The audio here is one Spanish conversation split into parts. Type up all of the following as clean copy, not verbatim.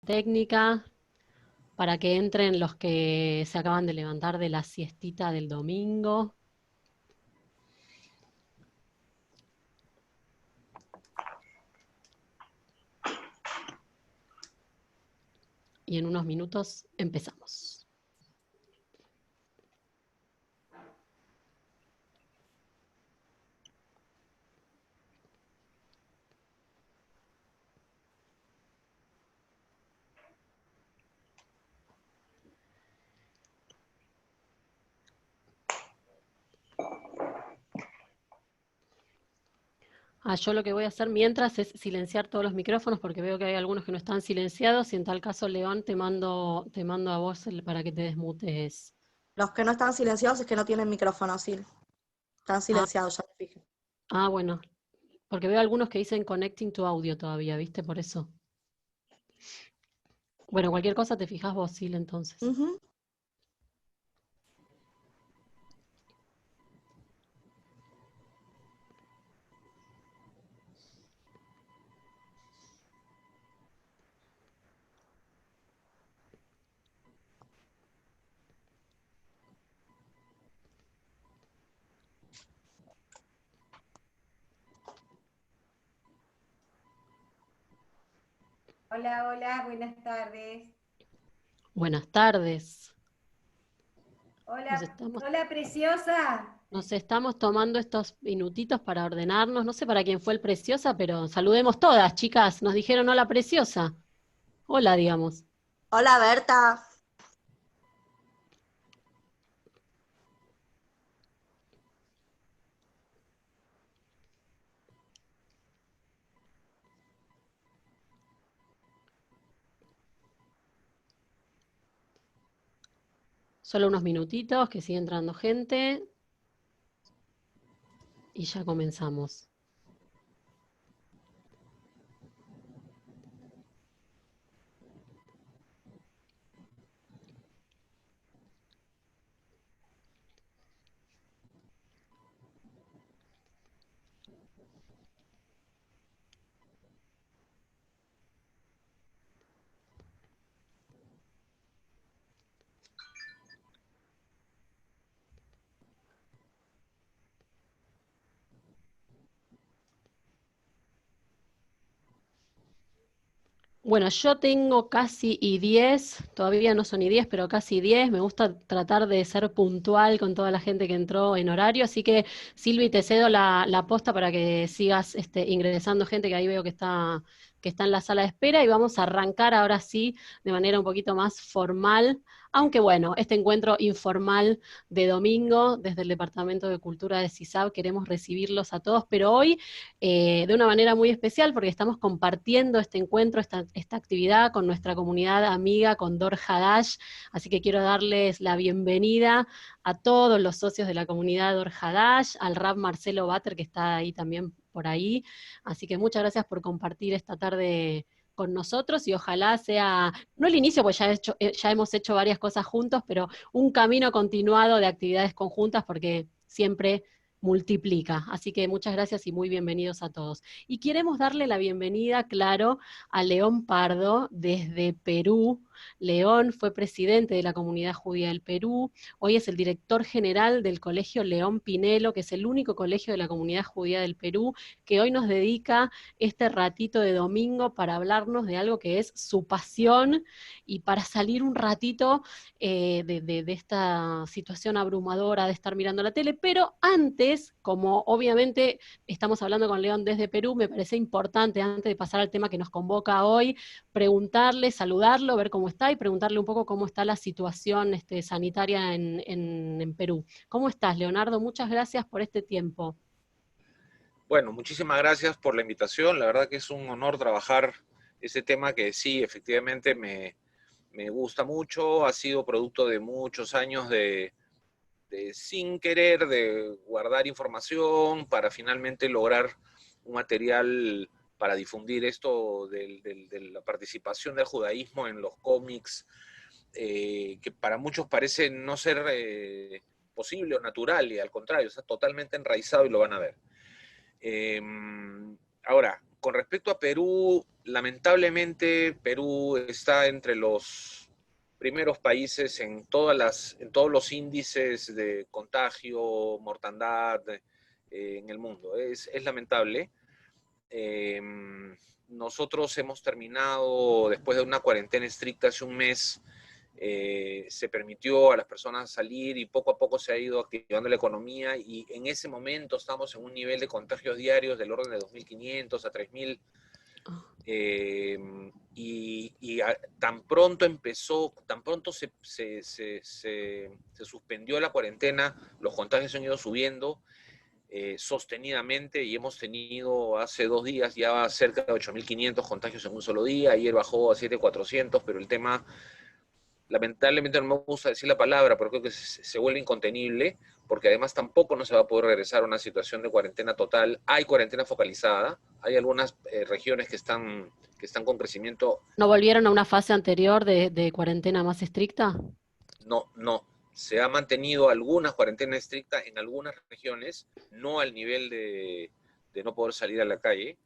técnica para que entren los que se acaban de levantar de la siestita del domingo. Y en unos minutos empezamos. Yo lo que voy a hacer mientras es silenciar todos los micrófonos porque veo que hay algunos que no están silenciados y en tal caso, León, te mando a vos para que te desmutes. Los que no están silenciados es que no tienen micrófono, sí. Están Ah, silenciados, ya me fijé. bueno, porque veo algunos que dicen connecting to audio todavía, ¿viste? Por eso. Bueno, cualquier cosa te fijas vos, Sil, entonces. Ujú. Hola, hola, buenas tardes. Buenas tardes. Nos Hola, estamos, hola, preciosa. nos estamos tomando estos minutitos para ordenarnos. No sé para quién fue el Preciosa, pero saludemos todas, chicas. Nos dijeron hola, Preciosa. Hola, digamos. Hola, Berta. Solo unos minutitos, que sigue entrando gente. Y ya comenzamos. Bueno, yo tengo casi y 10, todavía no son y 10, pero casi 10. Me gusta tratar de ser puntual con toda la gente que entró en horario, así que Silvi, te cedo la posta para que sigas ingresando gente que ahí veo que está en la sala de espera y vamos a arrancar ahora sí de manera un poquito más formal, aunque bueno, este encuentro informal de domingo desde el Departamento de Cultura de CISAB queremos recibirlos a todos, pero hoy de una manera muy especial porque estamos compartiendo este encuentro, esta actividad con nuestra comunidad amiga, con Dor Hadash, así que quiero darles la bienvenida a todos los socios de la comunidad Dor Hadash, al Rab Marcelo Bater que está ahí también por ahí, así que muchas gracias por compartir esta tarde con nosotros y ojalá sea, no el inicio, pues ya hemos hecho varias cosas juntos, pero un camino continuado de actividades conjuntas porque siempre multiplica. Así que muchas gracias y muy bienvenidos a todos. Y queremos darle la bienvenida, claro, a León Pardo desde Perú. León fue presidente de la Comunidad Judía del Perú, hoy es el director general del Colegio León Pinelo, que es el único colegio de la Comunidad Judía del Perú, que hoy nos dedica este ratito de domingo para hablarnos de algo que es su pasión y para salir un ratito de esta situación abrumadora de estar mirando la tele, pero antes, como obviamente estamos hablando con León desde Perú, me parece importante, antes de pasar al tema que nos convoca hoy, preguntarle, saludarlo, ver cómo está y preguntarle un poco cómo está la situación sanitaria en Perú. ¿Cómo estás, Leonardo? Muchas gracias por este tiempo. Bueno, muchísimas gracias por la invitación. La verdad que es un honor trabajar ese tema que sí, efectivamente me gusta mucho. Ha sido producto de muchos años de sin querer, de guardar información para finalmente lograr un material para difundir esto de la participación del judaísmo en los cómics, que para muchos parece no ser posible o natural, y al contrario, está totalmente enraizado y lo van a ver. Ahora, Con respecto a Perú, lamentablemente Perú está entre los primeros países en todos los índices de contagio, mortandad en el mundo. Es lamentable. Nosotros hemos terminado, después de una cuarentena estricta hace un mes, se permitió a las personas salir y poco a poco se ha ido activando la economía, y en ese momento estamos en un nivel de contagios diarios del orden de 2.500 a 3.000. Tan pronto empezó, tan pronto se suspendió la cuarentena, los contagios han ido subiendo sostenidamente, y hemos tenido hace 2 días ya cerca de 8.500 contagios en un solo día. Ayer bajó a 7.400, pero el tema, lamentablemente no me gusta decir la palabra, pero creo que se vuelve incontenible, porque además tampoco no se va a poder regresar a una situación de cuarentena total. Hay cuarentena focalizada, hay algunas regiones que están con crecimiento. ¿No volvieron a una fase anterior de cuarentena más estricta? No. Se ha mantenido algunas cuarentenas estrictas en algunas regiones, no al nivel de no poder salir a la calle,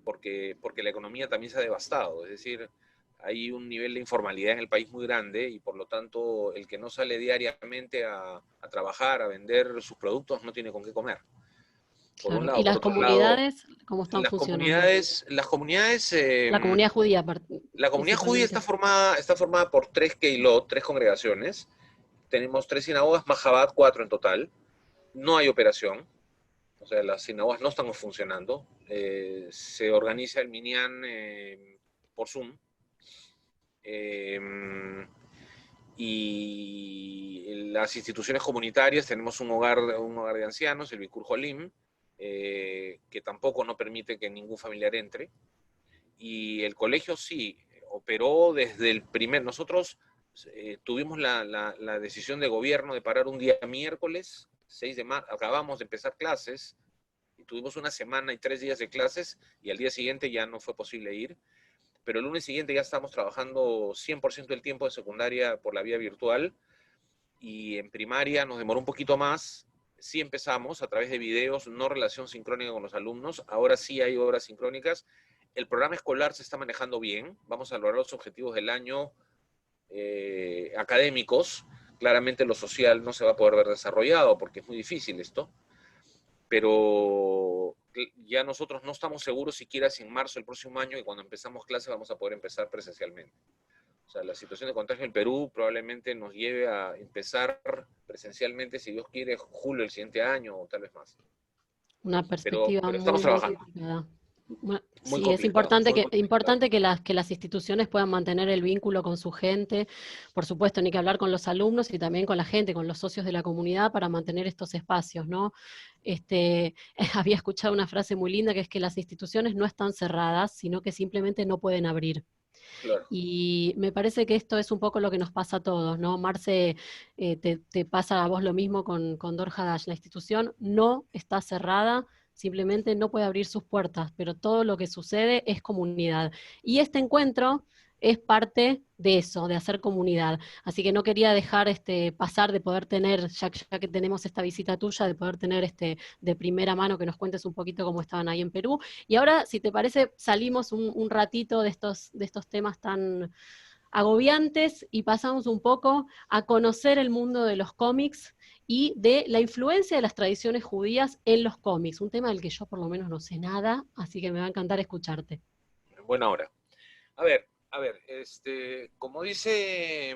porque la economía también se ha devastado. Es decir, hay un nivel de informalidad en el país muy grande, y por lo tanto el que no sale diariamente a trabajar, a vender sus productos, no tiene con qué comer. Por Claro. un lado. ¿Y las Por otro lado, comunidades cómo están funcionando? las comunidades, La comunidad judía, la comunidad judía principalmente. está formada por 3 keilot, 3 congregaciones. Tenemos 3 sinagogas, más Chabad, 4 en total. No hay operación, o sea, las sinagogas no están funcionando. Se organiza el minyan por Zoom. Y las instituciones comunitarias, tenemos un hogar de ancianos, el Bikur Jolim, que tampoco no permite que ningún familiar entre. Y el colegio sí, operó desde el primer. Nosotros tuvimos la decisión de gobierno de parar un día miércoles, 6 de marzo, acabamos de empezar clases, y tuvimos una semana y 3 días de clases, y al día siguiente ya no fue posible ir, pero el lunes siguiente ya estamos trabajando 100% del tiempo de secundaria por la vía virtual, y en primaria nos demoró un poquito más. Sí empezamos a través de videos, no relación sincrónica con los alumnos, ahora sí hay horas sincrónicas. El programa escolar se está manejando bien, vamos a lograr los objetivos del año académicos. Claramente lo social no se va a poder ver desarrollado porque es muy difícil esto, pero ya nosotros no estamos seguros siquiera si en marzo del próximo año, y cuando empezamos clases, vamos a poder empezar presencialmente. O sea, la situación de contagio en Perú probablemente nos lleve a empezar presencialmente, si Dios quiere, julio del siguiente año o tal vez más. Una perspectiva Pero estamos muy, muy trabajando. complicada. Muy Sí, es complicado. importante que las instituciones puedan mantener el vínculo con su gente, por supuesto, ni que hablar con los alumnos y también con la gente, con los socios de la comunidad, para mantener estos espacios, ¿no? Había escuchado una frase muy linda, que es que las instituciones no están cerradas, sino que simplemente no pueden abrir. Claro. Y me parece que esto es un poco lo que nos pasa a todos, ¿no? Marce, te pasa a vos lo mismo con Dor Hadash. La institución no está cerrada, simplemente no puede abrir sus puertas, pero todo lo que sucede es comunidad. Y este encuentro es parte de eso, de hacer comunidad. Así que no quería dejar pasar de poder tener, ya que tenemos esta visita tuya, de poder tener de primera mano que nos cuentes un poquito cómo estaban ahí en Perú. Y ahora, si te parece, salimos un ratito de estos temas tan agobiantes y pasamos un poco a conocer el mundo de los cómics y de la influencia de las tradiciones judías en los cómics, un tema del que yo por lo menos no sé nada, así que me va a encantar escucharte. En buena hora. A ver, como dice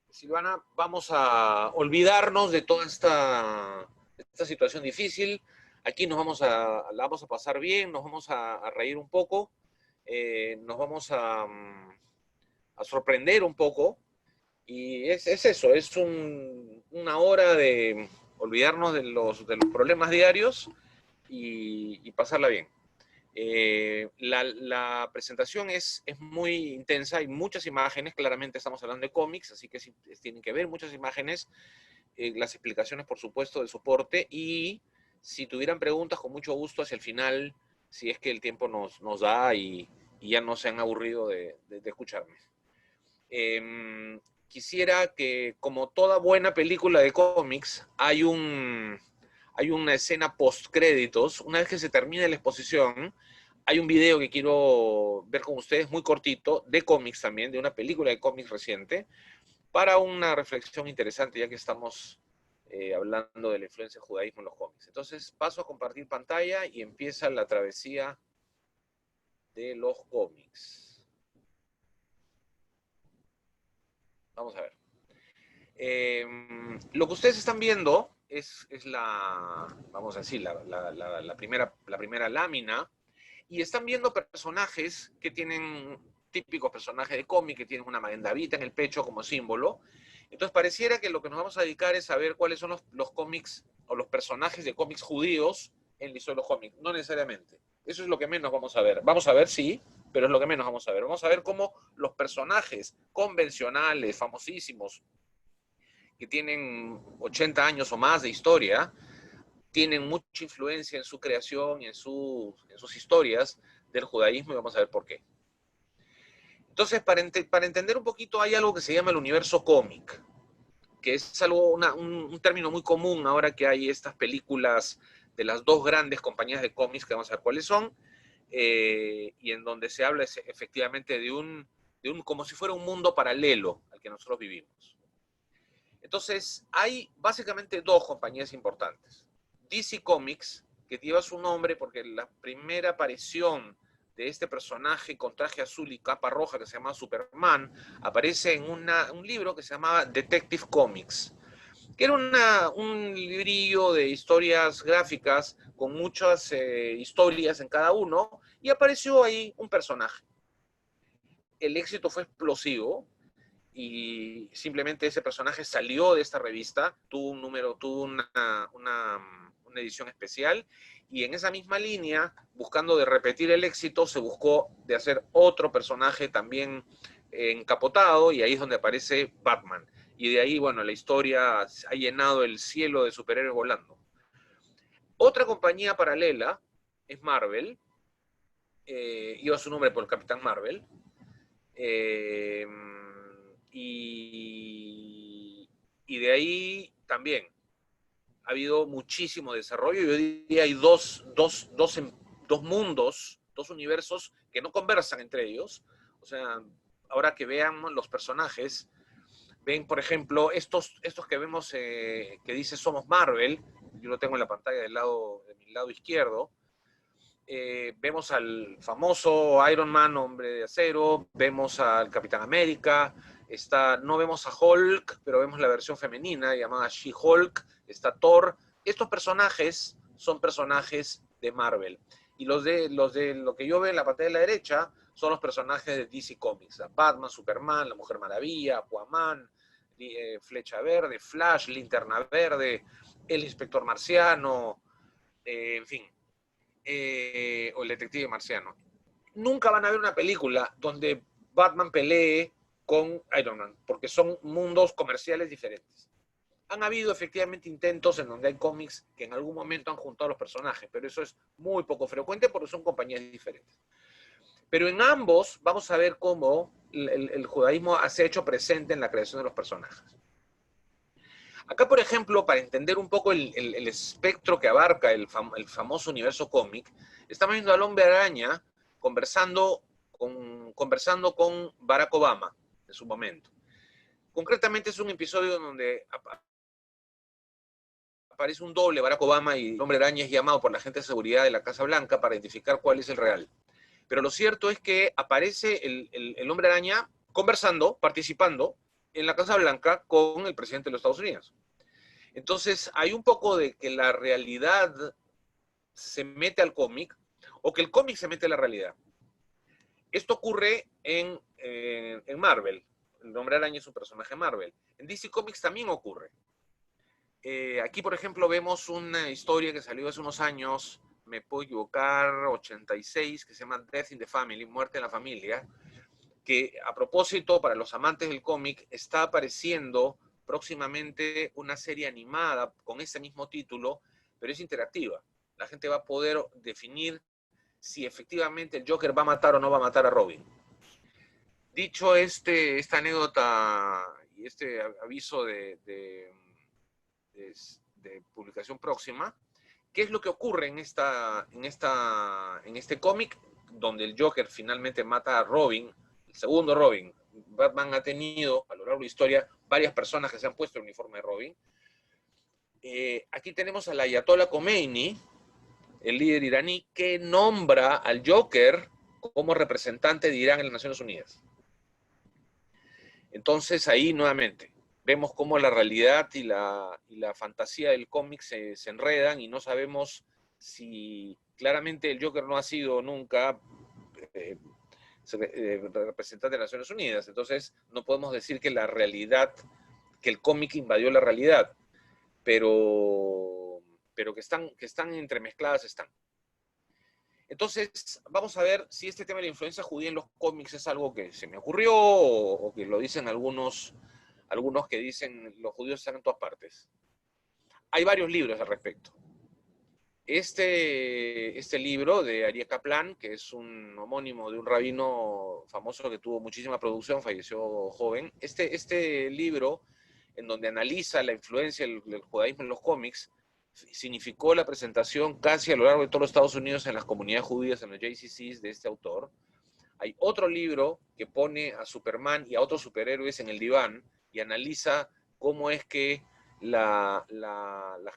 Silvana, vamos a olvidarnos de toda esta situación difícil. Aquí la vamos a pasar bien, nos vamos a reír un poco, nos vamos a sorprender un poco, y es eso, es una hora de olvidarnos de los problemas diarios y pasarla bien. La presentación es muy intensa, hay muchas imágenes, claramente estamos hablando de cómics, así que tienen que ver muchas imágenes, las explicaciones, por supuesto, de soporte, y si tuvieran preguntas, con mucho gusto hacia el final, si es que el tiempo nos da y ya no se han aburrido de escucharme. Quisiera que, como toda buena película de cómics, hay una escena post créditos. Una vez que se termine la exposición, hay un video que quiero ver con ustedes muy cortito, de cómics también, de una película de cómics reciente, para una reflexión interesante, ya que estamos hablando de la influencia del judaísmo en los cómics. Entonces paso a compartir pantalla y empieza la travesía de los cómics. Vamos a ver. Lo que ustedes están viendo es la, vamos a decir, la primera lámina, y están viendo personajes que tienen, típicos personajes de cómic, que tienen una Magendavita en el pecho como símbolo. Entonces pareciera que lo que nos vamos a dedicar es a ver cuáles son los cómics o los personajes de cómics judíos en la historia de los cómics. No necesariamente. Eso es lo que menos vamos a ver. Vamos a ver, sí, pero es lo que menos vamos a ver. Vamos a ver cómo los personajes convencionales, famosísimos, que tienen 80 años o más de historia, tienen mucha influencia en su creación y en sus historias del judaísmo, y vamos a ver por qué. Entonces, para entender un poquito, hay algo que se llama el universo cómic, que es algo, un término muy común ahora que hay estas películas de las dos grandes compañías de cómics, que vamos a ver cuáles son, y en donde se habla efectivamente de un, como si fuera un mundo paralelo al que nosotros vivimos. Entonces, hay básicamente dos compañías importantes. DC Comics, que lleva su nombre porque la primera aparición de este personaje con traje azul y capa roja que se llama Superman, aparece en un libro que se llamaba Detective Comics, que era un librillo de historias gráficas con muchas historias en cada uno, y apareció ahí un personaje. El éxito fue explosivo, y simplemente ese personaje salió de esta revista, tuvo una edición especial, y en esa misma línea, buscando de repetir el éxito, se buscó de hacer otro personaje también encapotado, y ahí es donde aparece Batman. Y de ahí, bueno, la historia ha llenado el cielo de superhéroes volando. Otra compañía paralela es Marvel, lleva su nombre por el Capitán Marvel, y de ahí también ha habido muchísimo desarrollo, y hoy día hay dos mundos, dos universos que no conversan entre ellos. O sea, ahora que vean los personajes, ven, por ejemplo, estos que vemos que dice Somos Marvel, yo lo tengo en la pantalla de mi lado izquierdo. Vemos al famoso Iron Man, hombre de acero, vemos al Capitán América, no vemos a Hulk, pero vemos la versión femenina llamada She-Hulk, está Thor. Estos personajes son personajes de Marvel, y los de lo que yo veo en la pantalla de la derecha son los personajes de DC Comics: Batman, Superman, la Mujer Maravilla, Aquaman, Flecha Verde, Flash, Linterna Verde, el Inspector Marciano, en fin, o el Detective Marciano. Nunca van a ver una película donde Batman pelee con Iron Man, porque son mundos comerciales diferentes. Han habido efectivamente intentos en donde hay cómics que en algún momento han juntado a los personajes, pero eso es muy poco frecuente porque son compañías diferentes. Pero en ambos vamos a ver cómo el judaísmo se ha hecho presente en la creación de los personajes. Acá, por ejemplo, para entender un poco el espectro que abarca el famoso universo cómic, estamos viendo al Hombre Araña conversando con Barack Obama en su momento. Concretamente es un episodio donde aparece un doble Barack Obama, y el Hombre Araña es llamado por la gente de seguridad de la Casa Blanca para identificar cuál es el real. Pero lo cierto es que aparece el Hombre Araña conversando, participando en la Casa Blanca con el presidente de los Estados Unidos. Entonces hay un poco de que la realidad se mete al cómic, o que el cómic se mete a la realidad. Esto ocurre en Marvel. El Hombre Araña es un personaje Marvel. En DC Comics también ocurre. Aquí, por ejemplo, vemos una historia que salió hace unos años, me puedo equivocar, 86, que se llama Death in the Family, Muerte en la Familia, que, a propósito, para los amantes del cómic, está apareciendo próximamente una serie animada con ese mismo título, pero es interactiva. La gente va a poder definir si efectivamente el Joker va a matar o no va a matar a Robin. Dicho esta anécdota y este aviso de publicación próxima, ¿qué es lo que ocurre en este cómic? donde el Joker finalmente mata a Robin, el segundo Robin. Batman ha tenido, a lo largo de la historia, varias personas que se han puesto el uniforme de Robin. Aquí tenemos al Ayatollah Khomeini, el líder iraní, que nombra al Joker como representante de Irán en las Naciones Unidas. Entonces ahí nuevamente vemos cómo la realidad y la fantasía del cómic se enredan y no sabemos si claramente el Joker no ha sido nunca representante de las Naciones Unidas. Entonces no podemos decir que la realidad, que el cómic invadió la realidad, pero que están entremezcladas están. Entonces, vamos a ver si este tema de la influencia judía en los cómics es algo que se me ocurrió o que lo dicen algunos que dicen los judíos están en todas partes. Hay varios libros al respecto. Este libro de Aryeh Kaplan, que es un homónimo de un rabino famoso que tuvo muchísima producción, falleció joven, este libro, en donde analiza la influencia del judaísmo en los cómics, significó la presentación casi a lo largo de todos los Estados Unidos en las comunidades judías, en los JCCs de este autor. Hay otro libro que pone a Superman y a otros superhéroes en el diván y analiza cómo es que las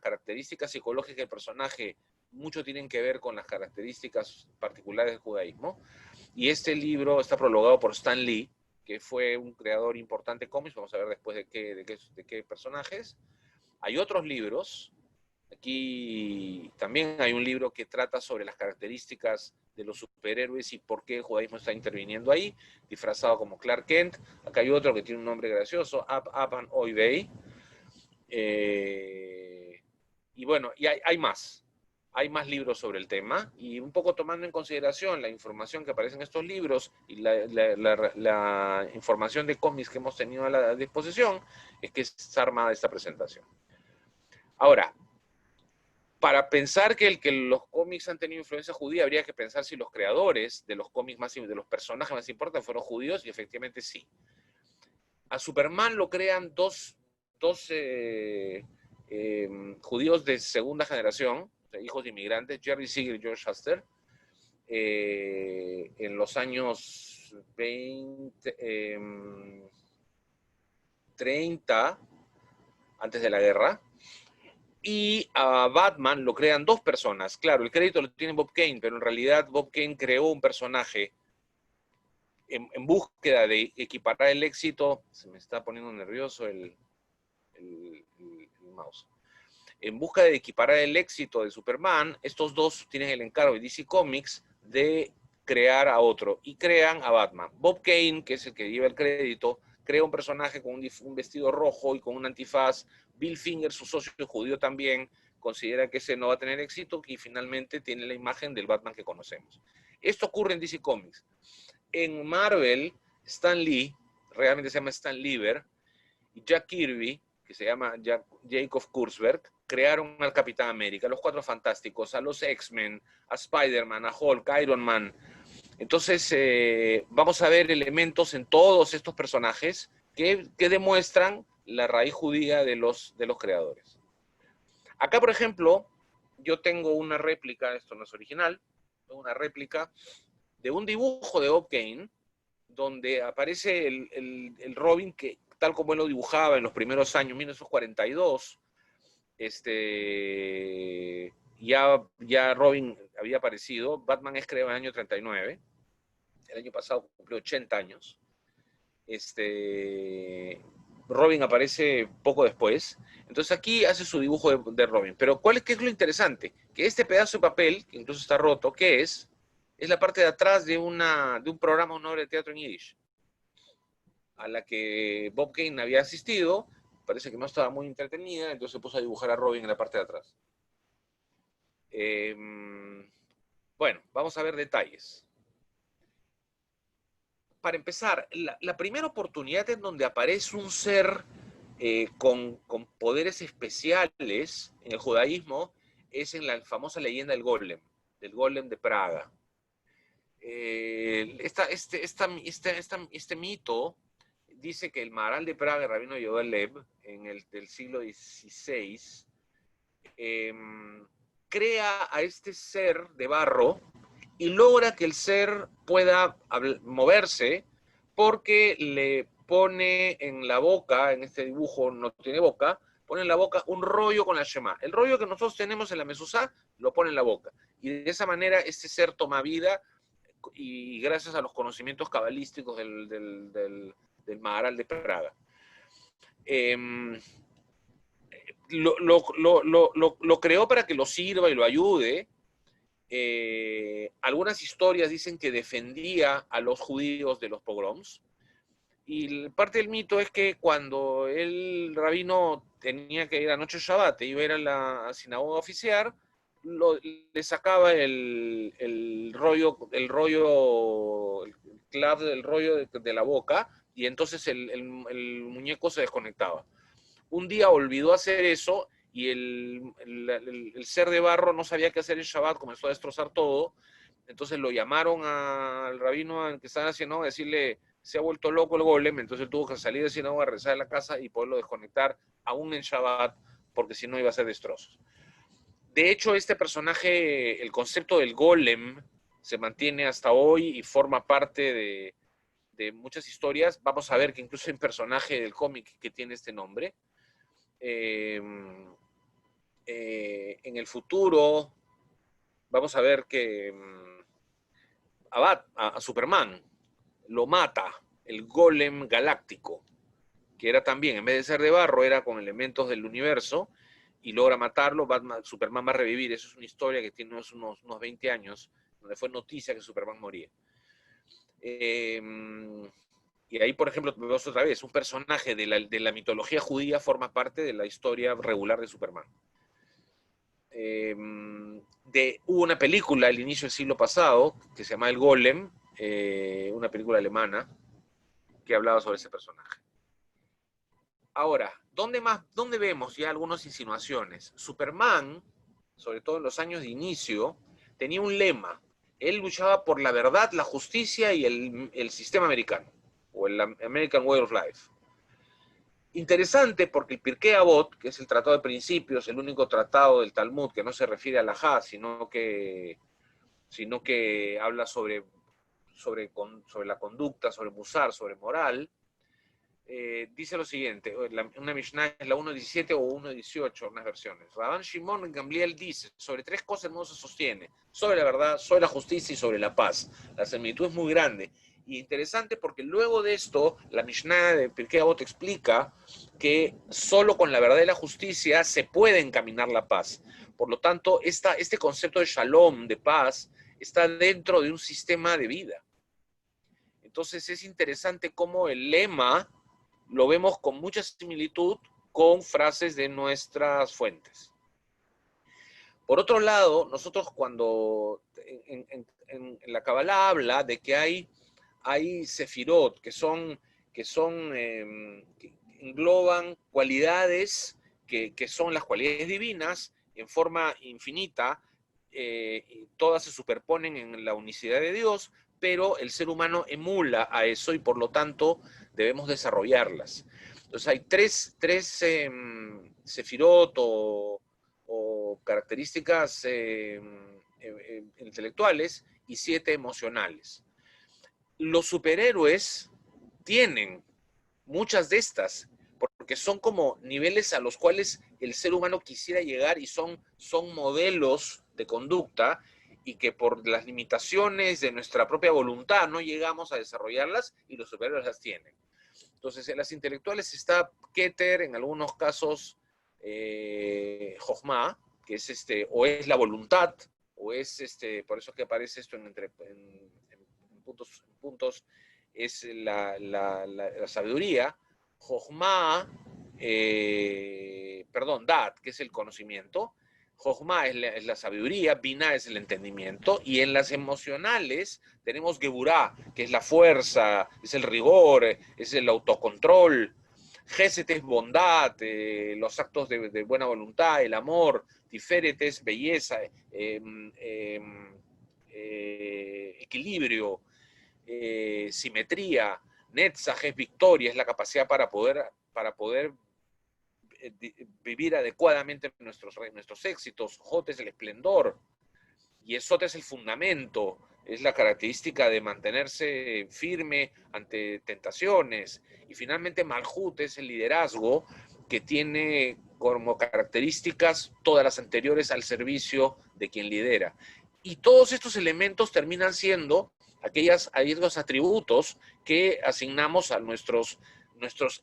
características psicológicas del personaje mucho tienen que ver con las características particulares del judaísmo. Y este libro está prologado por Stan Lee, que fue un creador importante de cómics. Vamos a ver después de qué personajes. Hay otros libros. Aquí también hay un libro que trata sobre las características de los superhéroes y por qué el judaísmo está interviniendo ahí, disfrazado como Clark Kent. Acá hay otro que tiene un nombre gracioso, Apan Oivey. Y bueno, y hay más. Hay más libros sobre el tema, y un poco tomando en consideración la información que aparece en estos libros y la información de cómics que hemos tenido a la disposición, es que se arma esta presentación. Ahora, para pensar que los cómics han tenido influencia judía, habría que pensar si los creadores de los cómics de los personajes más importantes fueron judíos, y efectivamente sí. A Superman lo crean dos judíos de segunda generación, o sea, hijos de inmigrantes, Jerry Siegel y George Shuster, en los años 30, antes de la guerra. Y a Batman lo crean dos personas. Claro, el crédito lo tiene Bob Kane, pero en realidad Bob Kane creó un personaje en búsqueda de equiparar el éxito. Se me está poniendo nervioso el mouse. En busca de equiparar el éxito de Superman, estos dos tienen el encargo de DC Comics de crear a otro, y crean a Batman. Bob Kane, que es el que lleva el crédito, crea un personaje con un vestido rojo y con un antifaz. Bill Finger, su socio judío también, considera que ese no va a tener éxito, y finalmente tiene la imagen del Batman que conocemos. Esto ocurre en DC Comics. En Marvel, Stan Lee, realmente se llama Stan Lieber, y Jack Kirby, que se llama Jacob Kurzberg, crearon al Capitán América, a los Cuatro Fantásticos, a los X-Men, a Spider-Man, a Hulk, a Iron Man. Entonces, vamos a ver elementos en todos estos personajes que demuestran la raíz judía de los creadores. Acá, por ejemplo, yo tengo una réplica, esto no es original, una réplica de un dibujo de Bob Kane, donde aparece el Robin que, tal como él lo dibujaba en los primeros años, 1942, ya Robin había aparecido. Batman es creado en el año 39, el año pasado cumplió 80 años. Robin aparece poco después. Entonces aquí hace su dibujo de Robin. Pero ¿qué es lo interesante? Que este pedazo de papel, que incluso está roto, ¿qué es? Es la parte de atrás de un programa, una obra de teatro en Yiddish, a la que Bob Kane había asistido. Parece que no estaba muy entretenida, entonces se puso a dibujar a Robin en la parte de atrás. Bueno, vamos a ver detalles. Para empezar, la primera oportunidad en donde aparece un ser con poderes especiales en el judaísmo es en la famosa leyenda del Golem de Praga. Este mito dice que el Maharal de Praga, el rabino Yehuda Lev, del siglo XVI, crea a este ser de barro y logra que el ser pueda moverse porque le pone en la boca, en este dibujo no tiene boca, pone en la boca un rollo con la Shema. El rollo que nosotros tenemos en la mezuzá lo pone en la boca. Y de esa manera este ser toma vida, y gracias a los conocimientos cabalísticos del Maharal de Praga. Lo creó para que lo sirva y lo ayude. Algunas historias dicen que defendía a los judíos de los pogroms. Y parte del mito es que cuando el rabino tenía que ir a noche Shabbat, iba a ir a la sinagoga a oficiar, le sacaba el rollo, el clav del rollo de la boca, y entonces el muñeco se desconectaba. Un día olvidó hacer eso, y el ser de barro no sabía qué hacer en Shabbat, comenzó a destrozar todo. Entonces lo llamaron al rabino al que estaba haciendo a decirle: se ha vuelto loco el golem. Entonces él tuvo que salir de sinagoga, regresar a la casa y poderlo desconectar aún en Shabbat, porque si no iba a ser destrozos. De hecho, este personaje, el concepto del golem, se mantiene hasta hoy y forma parte de muchas historias. Vamos a ver que incluso hay un personaje del cómic que tiene este nombre. En el futuro vamos a ver que a Superman lo mata el golem galáctico, que era también, en vez de ser de barro, era con elementos del universo, y logra matarlo. Superman va a revivir. Eso es una historia que tiene unos 20 años, donde fue noticia que Superman moría. Y ahí, por ejemplo, vemos otra vez, un personaje de la mitología judía forma parte de la historia regular de Superman. Hubo una película al inicio del siglo pasado que se llama El Golem, una película alemana que hablaba sobre ese personaje. Ahora, ¿dónde vemos ya algunas insinuaciones? Superman, sobre todo en los años de inicio, tenía un lema. Él luchaba por la verdad, la justicia y el sistema americano, o el American Way of Life. Interesante, porque el Pirkei Avot, que es el tratado de principios, el único tratado del Talmud que no se refiere a la Halajá, sino que habla sobre la conducta, sobre Musar, sobre moral, dice lo siguiente. Una Mishnah es la 1.17 o 1.18, unas versiones. Rabban Shimon Gamliel dice: sobre tres cosas no se sostiene: sobre la verdad, sobre la justicia y sobre la paz. La similitud es muy grande. Y interesante porque luego de esto, la Mishnah de Pirkei Avot explica que solo con la verdad y la justicia se puede encaminar la paz. Por lo tanto, este concepto de shalom, de paz, está dentro de un sistema de vida. Entonces es interesante cómo el lema lo vemos con mucha similitud con frases de nuestras fuentes. Por otro lado, nosotros cuando en la Kabbalah habla de que hay sefirot, que engloban cualidades que son las cualidades divinas en forma infinita, todas se superponen en la unicidad de Dios, pero el ser humano emula a eso y por lo tanto debemos desarrollarlas. Entonces hay tres sefirot o características intelectuales y 7 emocionales. Los superhéroes tienen muchas de estas, porque son como niveles a los cuales el ser humano quisiera llegar y son modelos de conducta, y que por las limitaciones de nuestra propia voluntad no llegamos a desarrollarlas, y los superhéroes las tienen. Entonces, en las intelectuales está Keter, en algunos casos Jochma, que es o es la voluntad, o es por eso que aparece esto en puntos, es la sabiduría. Jochma, Dat, que es el conocimiento. Jochma es la sabiduría, Binah es el entendimiento, y en las emocionales tenemos Geburah, que es la fuerza, es el rigor, es el autocontrol. Geset es bondad, los actos de buena voluntad, el amor. Tiferet es belleza, equilibrio, simetría. Netzach es victoria, es la capacidad para poder vivir adecuadamente nuestros éxitos. Jot es el esplendor. Yesod es el fundamento, es la característica de mantenerse firme ante tentaciones. Y finalmente Malhut es el liderazgo que tiene como características todas las anteriores al servicio de quien lidera. Y todos estos elementos terminan siendo aquellos atributos que asignamos a nuestros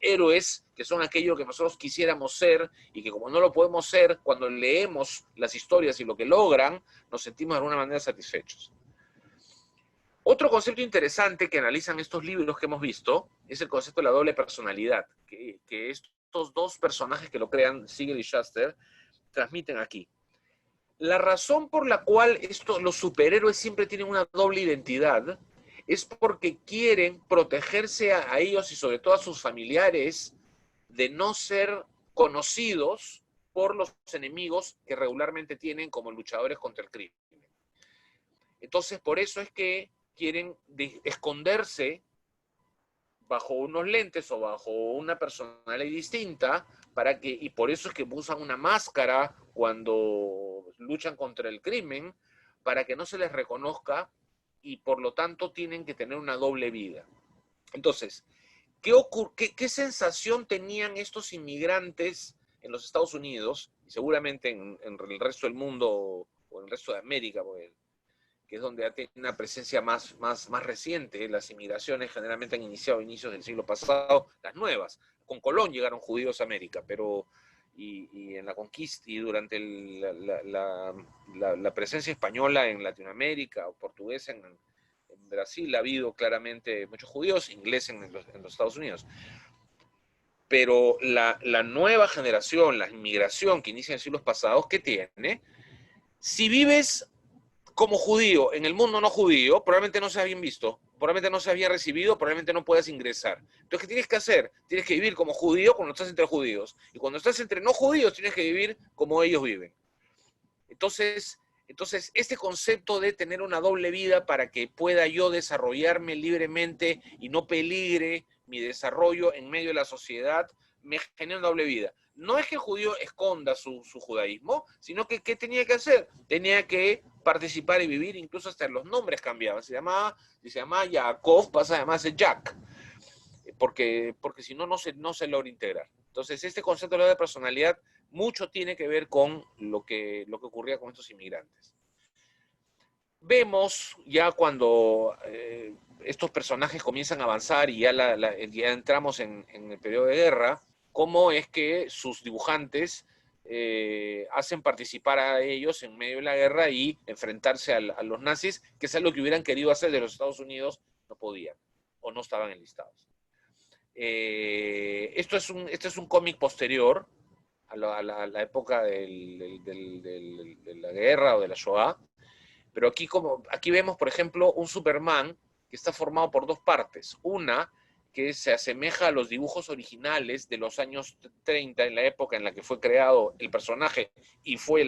héroes, que son aquello que nosotros quisiéramos ser y que como no lo podemos ser, cuando leemos las historias y lo que logran, nos sentimos de alguna manera satisfechos. Otro concepto interesante que analizan estos libros que hemos visto es el concepto de la doble personalidad, que estos dos personajes que lo crean, Siegel y Shuster, transmiten aquí. La razón por la cual los superhéroes siempre tienen una doble identidad es porque quieren protegerse a ellos y sobre todo a sus familiares de no ser conocidos por los enemigos que regularmente tienen como luchadores contra el crimen. Entonces, por eso es que quieren esconderse bajo unos lentes o bajo una personalidad distinta, y por eso es que usan una máscara cuando luchan contra el crimen, para que no se les reconozca y por lo tanto tienen que tener una doble vida. Entonces, ¿qué sensación tenían estos inmigrantes en los Estados Unidos, y seguramente en el resto del mundo o en el resto de América, que es donde tiene una presencia más reciente? Las inmigraciones generalmente han iniciado a inicios del siglo pasado, las nuevas. Con Colón llegaron judíos a América, pero y en la conquista y durante la presencia española en Latinoamérica o portuguesa en Brasil ha habido claramente muchos judíos, ingleses en los Estados Unidos. Pero la nueva generación, la inmigración que inicia en siglos pasados, ¿qué tiene? Si vives como judío en el mundo no judío, probablemente no seas bien visto, probablemente no seas bien recibido, probablemente no puedas ingresar. Entonces, ¿qué tienes que hacer? Tienes que vivir como judío cuando estás entre judíos. Y cuando estás entre no judíos, tienes que vivir como ellos viven. Entonces, este concepto de tener una doble vida para que pueda yo desarrollarme libremente y no peligre mi desarrollo en medio de la sociedad, me genera una doble vida. No es que el judío esconda su judaísmo, sino que ¿qué tenía que hacer? Tenía que participar y vivir, incluso hasta los nombres cambiaban. Si se llamaba Jacob, pasa a llamarse Jack, porque si no, no se logra integrar. Entonces, este concepto de la personalidad mucho tiene que ver con lo que ocurría con estos inmigrantes. Vemos ya cuando estos personajes comienzan a avanzar y ya entramos en el periodo de guerra, cómo es que sus dibujantes hacen participar a ellos en medio de la guerra y enfrentarse a los nazis, que es algo que hubieran querido hacer de los Estados Unidos, no podían o no estaban enlistados. Este es un cómic posterior a la época de la guerra o de la Shoah, pero aquí vemos, por ejemplo, un Superman que está formado por dos partes. Una que se asemeja a los dibujos originales de los años 30, en la época en la que fue creado el personaje y fue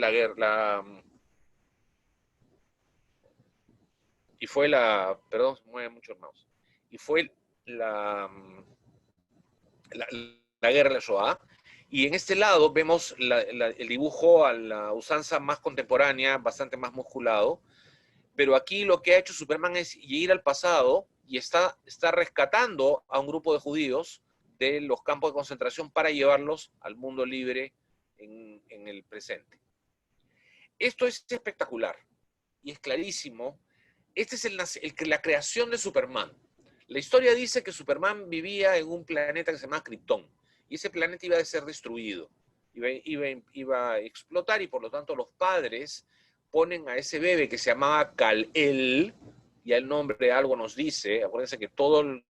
perdón, se mueve mucho el mouse, y fue la guerra de la Shoah. Y en este lado vemos el dibujo a la usanza más contemporánea, bastante más musculado, pero aquí lo que ha hecho Superman es ir al pasado y está rescatando a un grupo de judíos de los campos de concentración para llevarlos al mundo libre en el presente. Esto es espectacular y es clarísimo. Esta es la creación de Superman. La historia dice que Superman vivía en un planeta que se llama Krypton, y ese planeta iba a ser destruido, iba a explotar, y por lo tanto los padres ponen a ese bebé que se llamaba Kal-El, y el nombre algo nos dice. Acuérdense que todo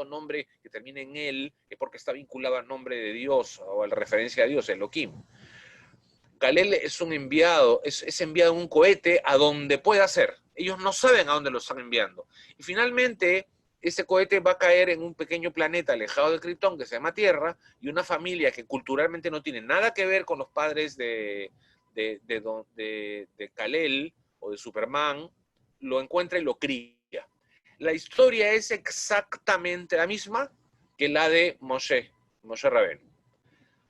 nombre que termine en él es porque está vinculado al nombre de Dios o a la referencia a Dios, Elohim. Kal-El es enviado en un cohete a donde pueda ser. Ellos no saben a dónde lo están enviando. Y finalmente ese cohete va a caer en un pequeño planeta alejado de Krypton que se llama Tierra, y una familia que culturalmente no tiene nada que ver con los padres de Kal-El o de Superman, lo encuentra y lo cría. La historia es exactamente la misma que la de Moshe Rabén.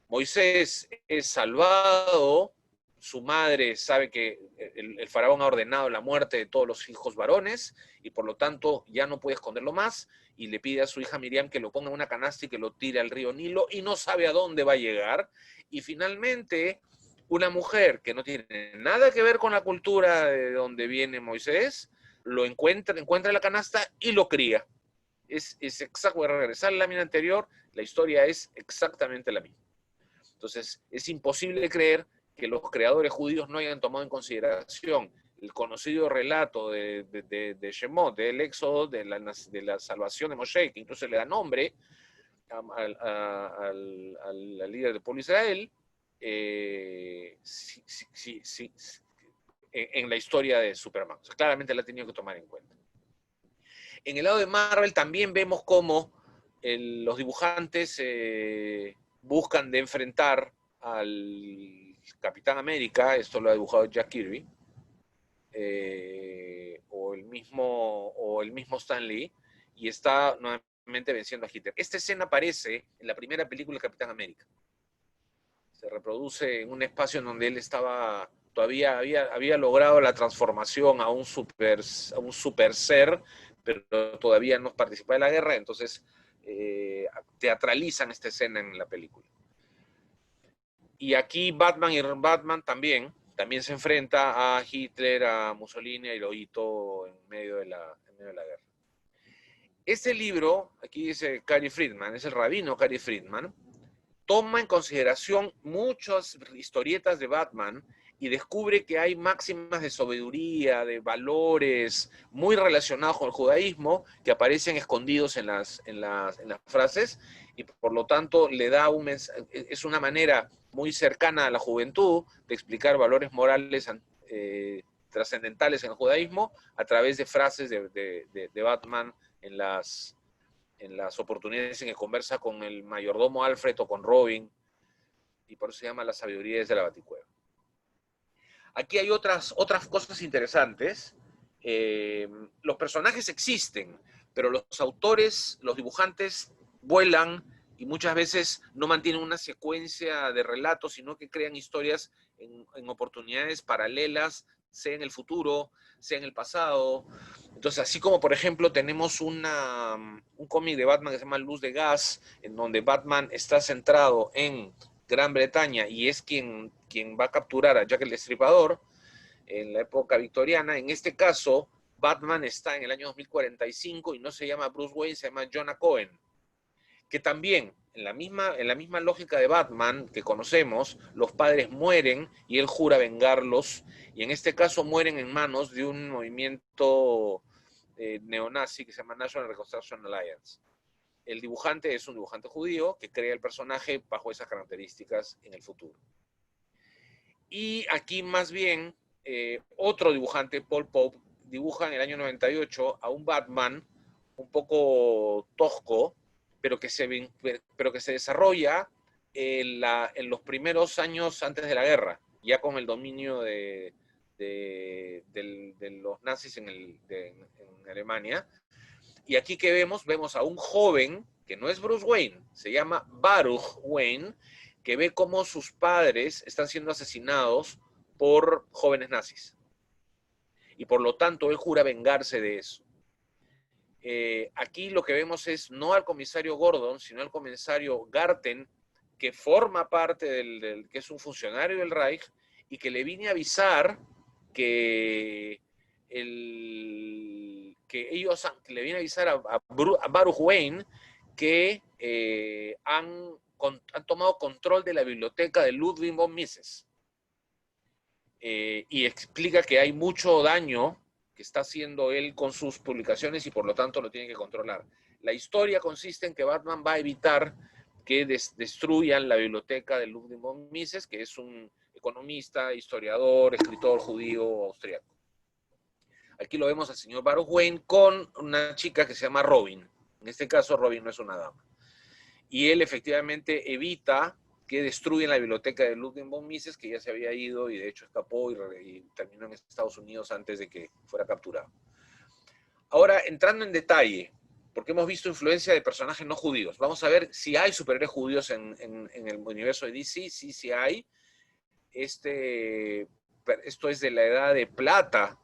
Moisés es salvado su madre sabe que el faraón ha ordenado la muerte de todos los hijos varones y por lo tanto ya no puede esconderlo más y le pide a su hija Miriam que lo ponga en una canasta y que lo tire al río Nilo y no sabe a dónde va a llegar. Y finalmente, una mujer que no tiene nada que ver con la cultura de donde viene Moisés, lo encuentra la canasta y lo cría. Es exacto, voy a regresar a la lámina anterior, la historia es exactamente la misma. Entonces, es imposible creer que los creadores judíos no hayan tomado en consideración el conocido relato de Shemot, del éxodo, de la salvación de Moshe, que incluso le da nombre al líder del pueblo de Israel, en la historia de Superman. O sea, claramente la ha tenido que tomar en cuenta. En el lado de Marvel también vemos cómo los dibujantes buscan de enfrentar al Capitán América, esto lo ha dibujado Jack Kirby, o el mismo Stan Lee, y está nuevamente venciendo a Hitler. Esta escena aparece en la primera película de Capitán América. Se reproduce en un espacio en donde él estaba, todavía había logrado la transformación a un super ser, pero todavía no participaba de la guerra, entonces teatralizan esta escena en la película. Y aquí Batman también se enfrenta a Hitler, a Mussolini, a Hirohito en medio de la guerra. Este libro, aquí dice Cary Friedman, es el rabino Cary Friedman, toma en consideración muchas historietas de Batman y descubre que hay máximas de sabiduría, de valores muy relacionados con el judaísmo que aparecen escondidos en las frases y por lo tanto le da es una manera muy cercana a la juventud de explicar valores morales trascendentales en el judaísmo a través de frases de Batman en las oportunidades en que conversa con el mayordomo Alfred o con Robin, y por eso se llama La sabiduría desde la Baticueva. Aquí hay otras cosas interesantes. Los personajes existen, pero los autores, los dibujantes, vuelan y muchas veces no mantienen una secuencia de relatos, sino que crean historias en oportunidades paralelas, sea en el futuro, sea en el pasado. Entonces, así como, por ejemplo, tenemos un cómic de Batman que se llama Luz de Gas, en donde Batman está centrado en Gran Bretaña y es quien va a capturar a Jack el Destripador en la época victoriana. En este caso, Batman está en el año 2045 y no se llama Bruce Wayne, se llama Jonah Cohen, que también, en la misma lógica de Batman que conocemos, los padres mueren y él jura vengarlos, y en este caso mueren en manos de un movimiento neonazi que se llama National Reconstruction Alliance. El dibujante es un dibujante judío que crea el personaje bajo esas características en el futuro. Y aquí más bien, otro dibujante, Paul Pope, dibuja en el año 98 a un Batman un poco tosco, pero que se desarrolla en los primeros años antes de la guerra, ya con el dominio de los nazis en Alemania. Y aquí que vemos a un joven, que no es Bruce Wayne, se llama Baruch Wayne, que ve cómo sus padres están siendo asesinados por jóvenes nazis. Y por lo tanto, él jura vengarse de eso. Aquí lo que vemos es no al comisario Gordon, sino al comisario Garten, que forma parte que es un funcionario del Reich y que le viene a avisar que le viene a avisar a Baruch Wayne que han tomado control de la biblioteca de Ludwig von Mises. Y explica que hay mucho daño que está haciendo él con sus publicaciones y por lo tanto lo tiene que controlar. La historia consiste en que Batman va a evitar que destruyan la biblioteca de Ludwig von Mises, que es un economista, historiador, escritor judío austriaco. Aquí lo vemos al señor Baruch Wayne con una chica que se llama Robin. En este caso, Robin no es una dama. Y él efectivamente evita que destruyen la biblioteca de Ludwig von Mises, que ya se había ido y de hecho escapó y terminó en Estados Unidos antes de que fuera capturado. Ahora, entrando en detalle, porque hemos visto influencia de personajes no judíos. Vamos a ver si hay superhéroes judíos en el universo de DC. Sí hay. esto es de la edad de plata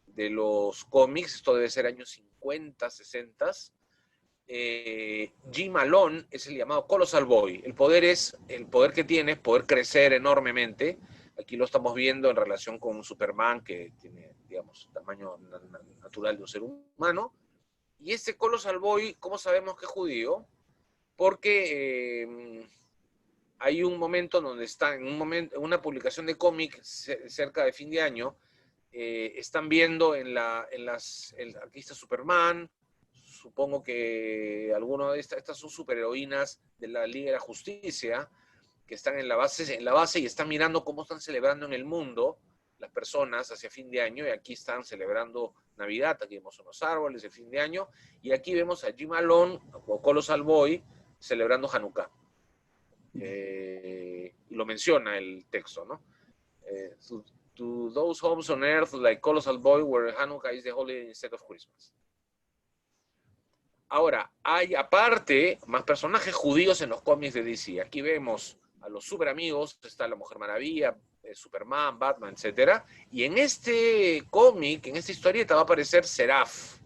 de los cómics, esto debe ser años 50, 60. Jim Malone es el llamado Colossal Boy. El poder que tiene es poder crecer enormemente. Aquí lo estamos viendo en relación con un Superman que tiene, digamos, tamaño natural de un ser humano. Y este Colossal Boy, ¿cómo sabemos que es judío? Porque hay un momento donde está, en una publicación de cómic cerca de fin de año, están viendo aquí está Superman, supongo que algunas de estas son superheroínas de la Liga de la Justicia, que están en la base y están mirando cómo están celebrando en el mundo las personas hacia fin de año, y aquí están celebrando Navidad, aquí vemos unos árboles de fin de año, y aquí vemos a Jim Malone, o Colossal Boy, celebrando Hanukkah. Y lo menciona el texto, ¿no? To those homes on earth like Colossal Boy, where Hanukkah is the holiday instead of Christmas. Ahora, hay aparte más personajes judíos en los cómics de DC. Aquí vemos a los super amigos, está la Mujer Maravilla, Superman, Batman, etc. Y en este cómic, en esta historieta, va a aparecer Seraph.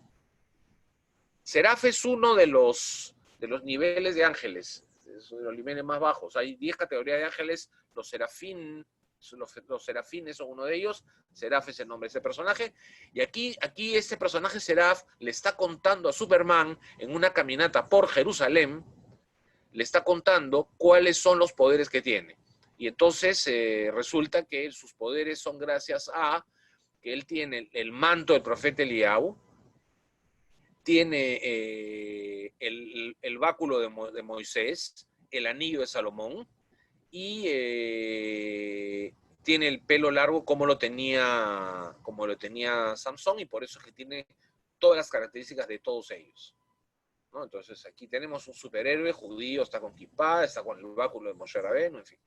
Seraph es uno de los niveles de ángeles, es uno de los niveles más bajos. Hay 10 categorías de ángeles, los serafines son uno de ellos. Seraph es el nombre de ese personaje. Y aquí este personaje Seraph le está contando a Superman en una caminata por Jerusalén, le está contando cuáles son los poderes que tiene. Y entonces resulta que sus poderes son gracias a que él tiene el manto del profeta Eliyahu, tiene el báculo de Moisés, el anillo de Salomón, y tiene el pelo largo como lo tenía Samson, y por eso es que tiene todas las características de todos ellos, ¿no? Entonces aquí tenemos un superhéroe judío, está con kippá, está con el báculo de Moshe Rabbeinu, en fin.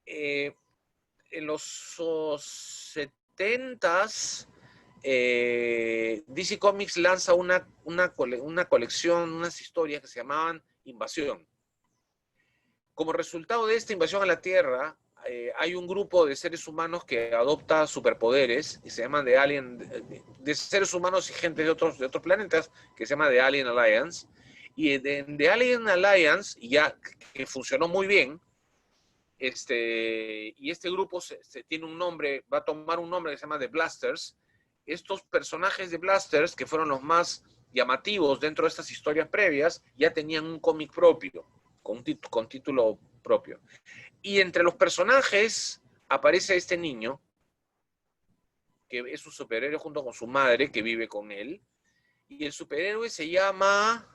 En los 70s, DC Comics lanza una colección, unas historias que se llamaban Invasión. Como resultado de esta invasión a la Tierra, hay un grupo de seres humanos que adopta superpoderes y se llaman de seres humanos y gente de otros planetas, que se llama The Alien Alliance. Y de The Alien Alliance, ya que funcionó muy bien, y este grupo tiene un nombre, va a tomar un nombre que se llama The Blasters. Estos personajes de Blasters, que fueron los más llamativos dentro de estas historias previas, ya tenían un cómic propio, con título propio. Y entre los personajes aparece este niño, que es un superhéroe junto con su madre, que vive con él. Y el superhéroe se llama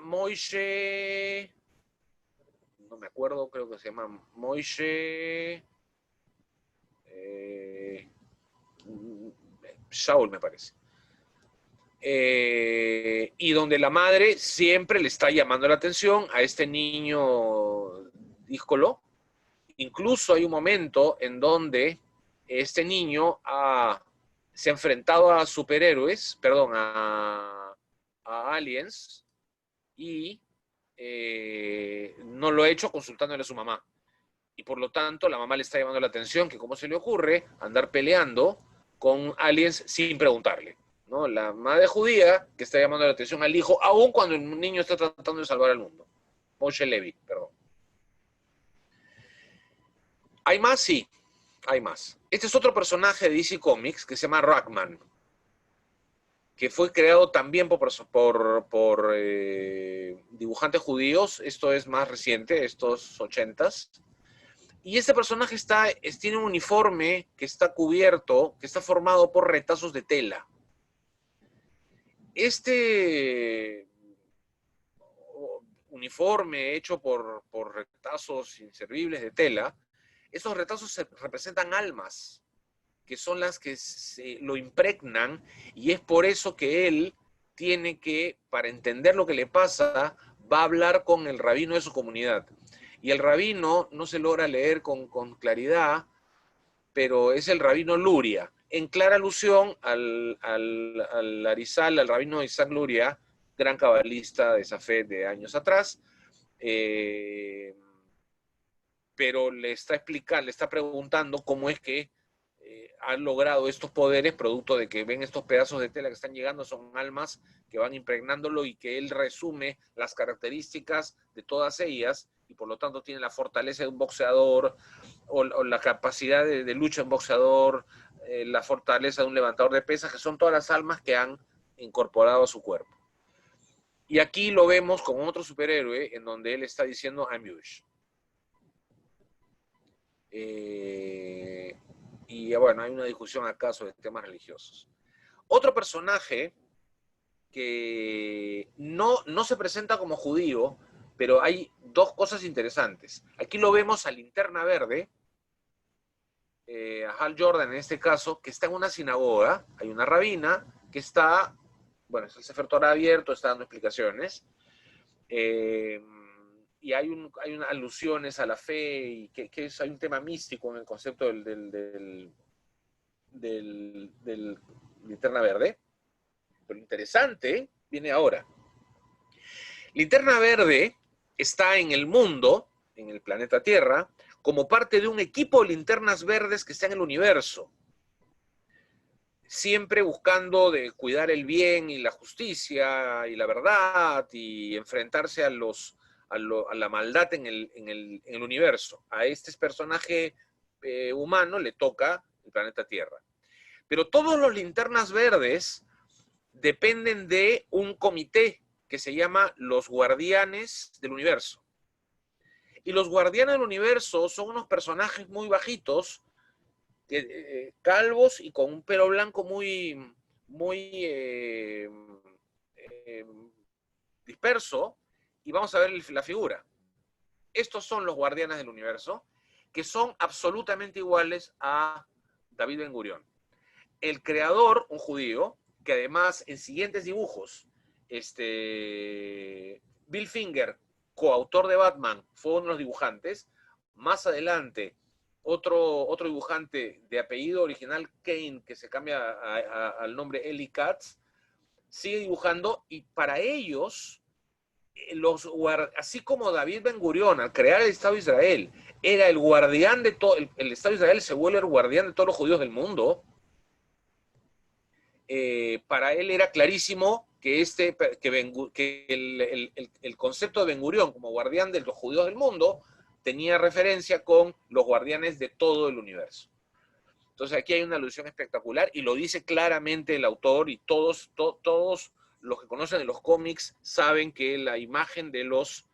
Moishe, no me acuerdo, creo que se llama Moishe Shaul, me parece. Y donde la madre siempre le está llamando la atención a este niño díscolo. Incluso hay un momento en donde este niño se ha enfrentado a superhéroes, perdón, a aliens, y no lo ha hecho consultándole a su mamá. Y por lo tanto la mamá le está llamando la atención que cómo se le ocurre andar peleando con aliens sin preguntarle, ¿no? La madre judía que está llamando la atención al hijo, aun cuando el niño está tratando de salvar al mundo. Moshe Levi, perdón. ¿Hay más? Sí, hay más. Este es otro personaje de DC Comics que se llama Rockman, que fue creado también por dibujantes judíos. Esto es más reciente, estos 80s. Y este personaje tiene un uniforme que está cubierto, que está formado por retazos de tela. Este uniforme hecho por retazos inservibles de tela, esos retazos representan almas, que son las que lo impregnan, y es por eso que él tiene que, para entender lo que le pasa, va a hablar con el rabino de su comunidad. Y el rabino no se logra leer con claridad, pero es el rabino Luria, en clara alusión al Arizal, al rabino Isaac Luria, gran cabalista de esa fe de años atrás, pero le está preguntando cómo es que han logrado estos poderes producto de que ven estos pedazos de tela que están llegando, son almas que van impregnándolo y que él resume las características de todas ellas y por lo tanto tiene la fortaleza de un boxeador o la capacidad de lucha de un boxeador, la fortaleza de un levantador de pesas, que son todas las almas que han incorporado a su cuerpo. Y aquí lo vemos como otro superhéroe en donde él está diciendo I'm Jewish. Y bueno, hay una discusión acá sobre temas religiosos. Otro personaje que no se presenta como judío, pero hay dos cosas interesantes. Aquí lo vemos a Linterna Verde, a Hal Jordan en este caso, que está en una sinagoga, hay una rabina que está, bueno, es el Sefer Torah abierto, está dando explicaciones, y hay unas alusiones a la fe, y hay un tema místico en el concepto del Linterna Verde. Pero lo interesante viene ahora. Linterna Verde está en el mundo, en el planeta Tierra, como parte de un equipo de linternas verdes que está en el universo, siempre buscando de cuidar el bien y la justicia y la verdad y enfrentarse a la maldad en el universo. A este personaje humano le toca el planeta Tierra. Pero todos los linternas verdes dependen de un comité que se llama los Guardianes del Universo. Y los Guardianes del Universo son unos personajes muy bajitos, calvos y con un pelo blanco muy disperso, y vamos a ver la figura. Estos son los Guardianes del Universo, que son absolutamente iguales a David Ben Gurión. El creador, un judío, que además en siguientes dibujos, Bill Finger, coautor de Batman, fue uno de los dibujantes. Más adelante, otro dibujante de apellido original Kane, que se cambia al nombre Eli Katz, sigue dibujando, y para ellos, así como David Ben Gurión, al crear el Estado de Israel, era el guardián de todo, el Estado de Israel se vuelve el guardián de todos los judíos del mundo. Para él era clarísimo que el concepto de Ben Gurión como guardián de los judíos del mundo tenía referencia con los guardianes de todo el universo. Entonces aquí hay una alusión espectacular y lo dice claramente el autor, y todos los que conocen de los cómics saben que la imagen de los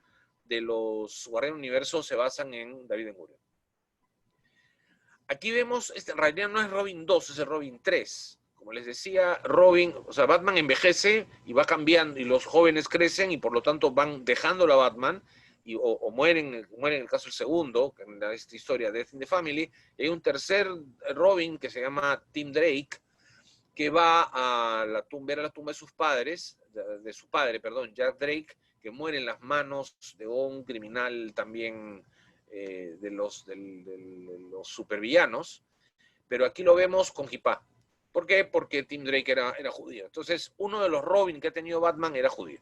guardianes del universo se basan en David Ben Gurión. Aquí vemos, en realidad no es Robin 2, es el Robin 3. Como les decía, Batman envejece y va cambiando, y los jóvenes crecen y por lo tanto van dejándolo a Batman o mueren en el caso del segundo, en esta historia de Death in the Family. Y hay un tercer Robin que se llama Tim Drake, que va a ver a la tumba de sus padres, de su padre, Jack Drake, que muere en las manos de un criminal también de los supervillanos, pero aquí lo vemos con jipá. ¿Por qué? Porque Tim Drake era judío. Entonces, uno de los Robin que ha tenido Batman era judío.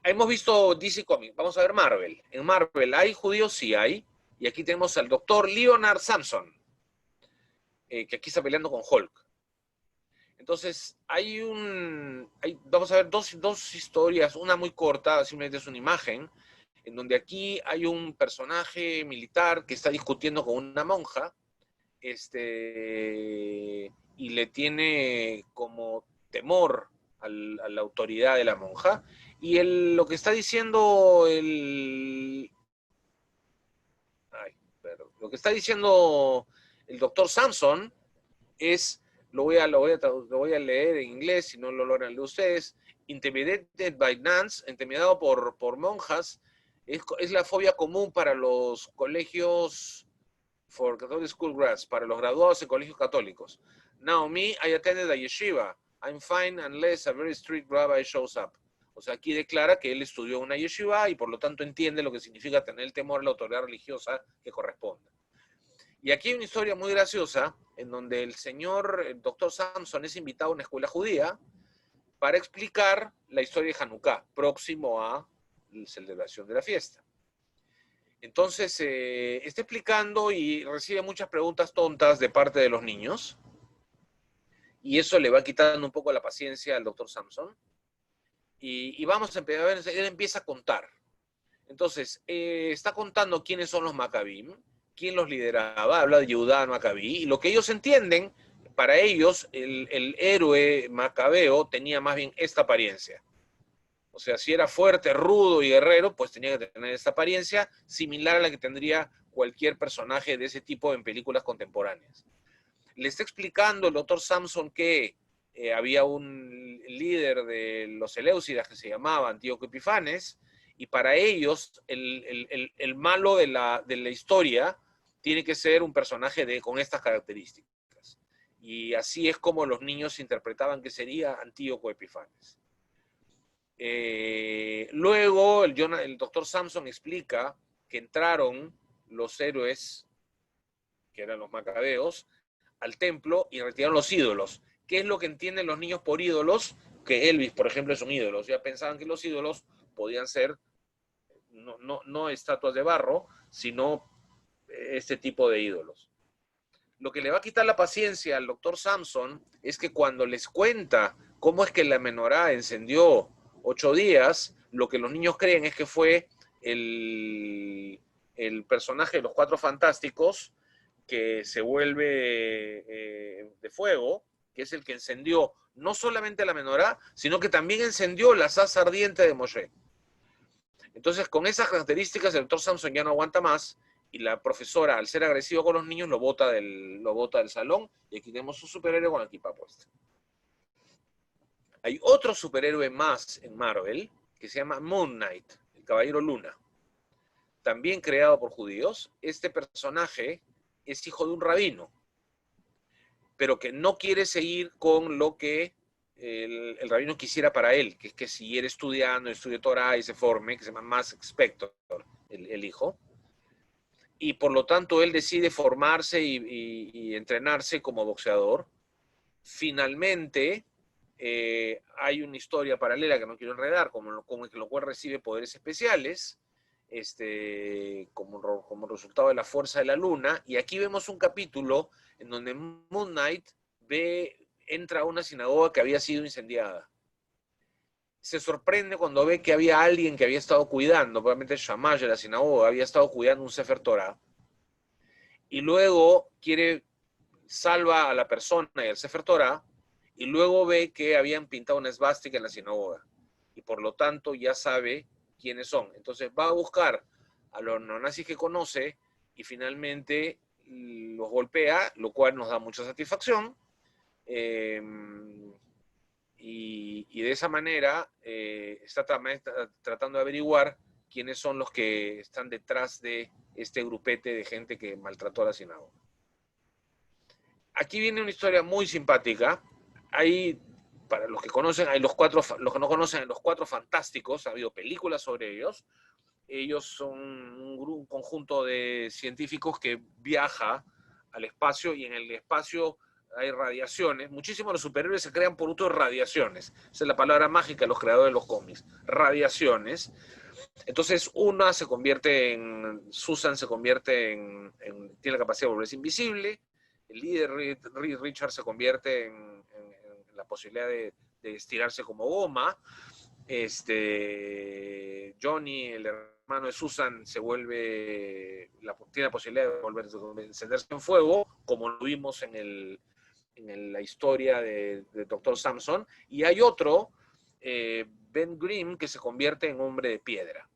Hemos visto DC Comics, vamos a ver Marvel. En Marvel, ¿hay judíos? Sí hay. Y aquí tenemos al doctor Leonard Samson, que aquí está peleando con Hulk. Entonces, vamos a ver dos historias, una muy corta, simplemente es una imagen, en donde aquí hay un personaje militar que está discutiendo con una monja, y le tiene como temor a la autoridad de la monja, y lo que está diciendo lo que está diciendo el doctor Samson es, lo voy a leer en inglés, si no lo logran leer ustedes: intimidated by nuns, intimidado por monjas, es la fobia común para los colegios for Catholic school grads, para los graduados en colegios católicos. Now me, I attended a yeshiva. I'm fine unless a very strict rabbi shows up. O sea, aquí declara que él estudió en una yeshiva y por lo tanto entiende lo que significa tener el temor a la autoridad religiosa que corresponda. Y aquí hay una historia muy graciosa en donde el doctor Samson es invitado a una escuela judía para explicar la historia de Hanukkah, próximo a la celebración de la fiesta. Entonces, está explicando y recibe muchas preguntas tontas de parte de los niños, y eso le va quitando un poco la paciencia al doctor Samson, y vamos a empezar a ver, él empieza a contar. Entonces, está contando quiénes son los Maccabim, quién los lideraba, habla de Yehudá Maccabí, y lo que ellos entienden, para ellos, el héroe macabeo tenía más bien esta apariencia. O sea, si era fuerte, rudo y guerrero, pues tenía que tener esta apariencia similar a la que tendría cualquier personaje de ese tipo en películas contemporáneas. Le está explicando el doctor Samson que había un líder de los Seleucidas que se llamaba Antíoco Epifanes, y para ellos el malo de la historia tiene que ser un personaje con estas características. Y así es como los niños interpretaban que sería Antíoco Epifanes. Luego el doctor Samson explica que entraron los héroes, que eran los macabeos, al templo y retiraron los ídolos. ¿Qué es lo que entienden los niños por ídolos? Que Elvis, por ejemplo, es un ídolo. Ya pensaban que los ídolos podían ser no estatuas de barro, sino este tipo de ídolos. Lo que le va a quitar la paciencia al doctor Samson es que cuando les cuenta cómo es que la menorá encendió 8 días, lo que los niños creen es que fue el personaje de los Cuatro Fantásticos que se vuelve de fuego, que es el que encendió no solamente la menorá, sino que también encendió la sasa ardiente de Moshe. Entonces, con esas características, el doctor Samson ya no aguanta más, y la profesora, al ser agresivo con los niños, lo bota del salón, y aquí tenemos un superhéroe con la equipa puesta. Hay otro superhéroe más en Marvel, que se llama Moon Knight, el Caballero Luna. También creado por judíos. Este personaje es hijo de un rabino, pero que no quiere seguir con lo que el rabino quisiera para él, que es que siguiera estudiando, estudie Torah y se forme, que se llama Max Spector, el hijo. Y por lo tanto él decide formarse y entrenarse como boxeador. Finalmente, hay una historia paralela que no quiero enredar, con lo cual recibe poderes especiales, como resultado de la fuerza de la luna. Y aquí vemos un capítulo en donde Moon Knight entra a una sinagoga que había sido incendiada. Se sorprende cuando ve que había alguien que había estado cuidando, probablemente el shamash de la sinagoga, había estado cuidando un Sefer Torah, y luego salva a la persona y al Sefer Torah, y luego ve que habían pintado una esvástica en la sinagoga, y por lo tanto ya sabe quiénes son. Entonces va a buscar a los neonazis que conoce, y finalmente los golpea, lo cual nos da mucha satisfacción. Y de esa manera está tratando de averiguar quiénes son los que están detrás de este grupete de gente que maltrató a la sinagoga. Aquí viene una historia muy simpática. Para los que conocen, los que no conocen, los Cuatro Fantásticos, ha habido películas sobre ellos. Ellos son un conjunto de científicos que viaja al espacio, y en el espacio hay radiaciones. Muchísimos de los superhéroes se crean por uso de radiaciones. Esa es la palabra mágica de los creadores de los cómics. Radiaciones. Entonces, Susan se convierte tiene la capacidad de volverse invisible. El líder Reed Richards se convierte en la posibilidad de estirarse como goma. Johnny, el hermano de Susan, tiene la posibilidad de encenderse en fuego, como lo vimos en la historia de Dr. Samson. Y hay otro, Ben Grimm, que se convierte en hombre de piedra.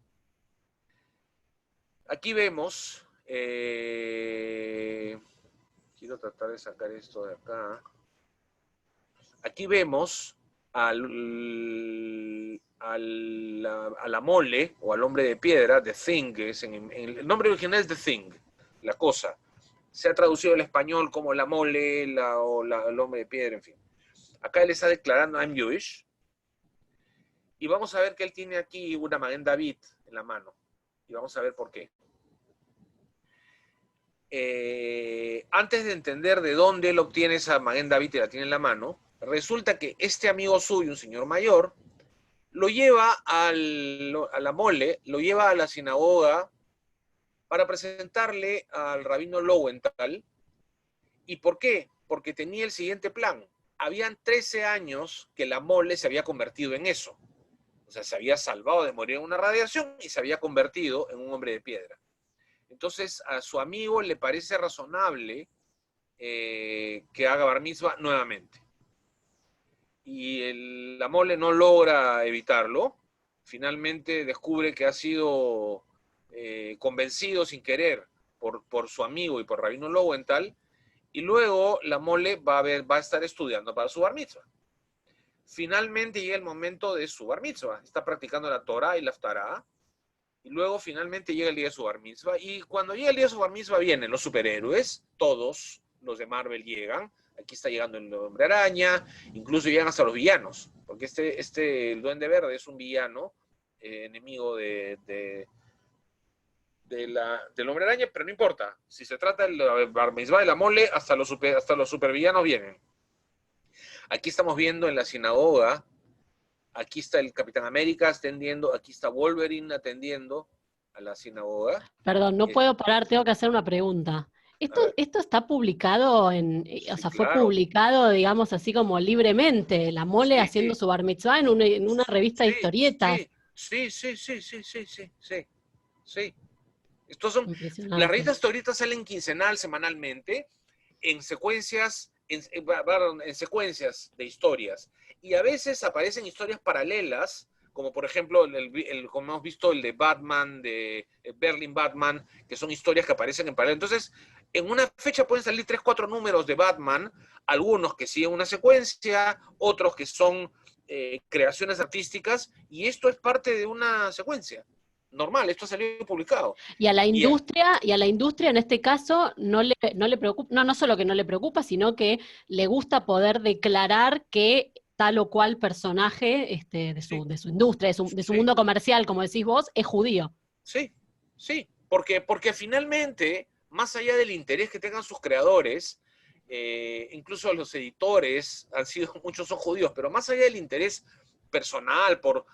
Aquí vemos, quiero tratar de sacar esto de acá. Aquí vemos a la mole, o al hombre de piedra, The Thing, que es el nombre original es The Thing, la cosa. Se ha traducido al español como la mole, el hombre de piedra, en fin. Acá él está declarando I'm Jewish. Y vamos a ver que él tiene aquí una Maguen David en la mano. Y vamos a ver por qué. Antes de entender de dónde él obtiene esa Maguen David y la tiene en la mano, resulta que este amigo suyo, un señor mayor, lo lleva a la mole, lo lleva a la sinagoga para presentarle al rabino Lowenthal. ¿Y por qué? Porque tenía el siguiente plan. Habían 13 años que la mole se había convertido en eso. O sea, se había salvado de morir en una radiación y se había convertido en un hombre de piedra. Entonces, a su amigo le parece razonable que haga bar mitzvah nuevamente. Y la mole no logra evitarlo. Finalmente descubre que ha sido convencido sin querer por su amigo y por Rabino Lowenthal. Y luego la mole va a estar estudiando para su bar mitzvah. Finalmente llega el momento de su bar mitzvah. Está practicando la Torah y la Haftarah. Y luego finalmente llega el día de su bar mitzvah. Y cuando llega el día de su bar mitzvah vienen los superhéroes. Todos los de Marvel llegan. Aquí está llegando el Hombre Araña. Incluso llegan hasta los villanos. Porque el Duende Verde es un villano enemigo del Hombre Araña, pero no importa. Si se trata del bar mitzvah de la mole, hasta los supervillanos vienen. Aquí estamos viendo en la sinagoga, aquí está el Capitán América atendiendo, aquí está Wolverine atendiendo a la sinagoga. Perdón, no puedo parar, tengo que hacer una pregunta. ¿Esto está publicado Sí, o sea, fue claro. publicado, digamos, así como libremente, la mole Sí, haciendo su bar mitzvah en una revista de historietas? Sí. Las Impresionante. revistas historietas salen quincenal, semanalmente, en secuencias de historias. Y a veces aparecen historias paralelas, como por ejemplo, como hemos visto, el de Batman, de Berlin Batman, que son historias que aparecen en paralelo. Entonces, en una fecha pueden salir 3, 4 números de Batman, algunos que siguen una secuencia, otros que son creaciones artísticas, y esto es parte de una secuencia. Normal, esto ha salido publicado. Y a la industria en este caso no le preocupa, no solo que no le preocupa, sino que le gusta poder declarar que tal o cual personaje de su industria, de su mundo comercial, como decís vos, es judío. Sí, porque finalmente, más allá del interés que tengan sus creadores, incluso los editores, muchos son judíos, pero más allá del interés personal por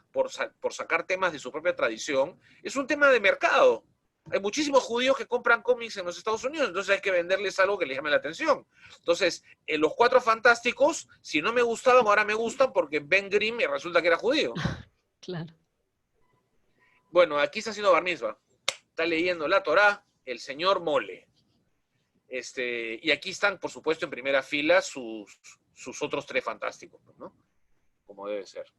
sacar temas de su propia tradición, es un tema de mercado. Hay muchísimos judíos que compran cómics en los Estados Unidos, entonces hay que venderles algo que les llame la atención. Entonces, los Cuatro Fantásticos, si no me gustaban, ahora me gustan porque Ben Grimm resulta que era judío. Claro. Bueno, aquí está haciendo bar mitzvah. Está leyendo la Torá, el señor Mole. Y aquí están, por supuesto, en primera fila sus otros 3 fantásticos, ¿no? Como debe ser.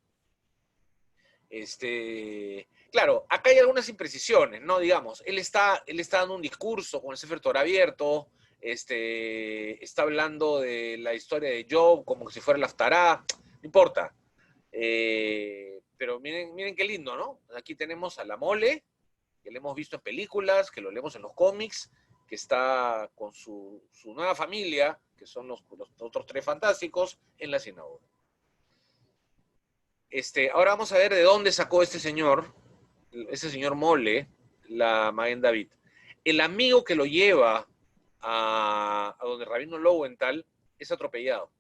Claro, acá hay algunas imprecisiones, ¿no? Digamos, él está dando un discurso con el Sefer Torah abierto, está hablando de la historia de Job como si fuera la Haftará, no importa. Pero miren qué lindo, ¿no? Aquí tenemos a la mole, que lo hemos visto en películas, que lo leemos en los cómics, que está con su nueva familia, que son los otros 3 fantásticos, en la sinagoga. Ahora vamos a ver de dónde sacó ese señor Mole, la Maguen David. El amigo que lo lleva a donde Rabino Lowenthal es atropellado.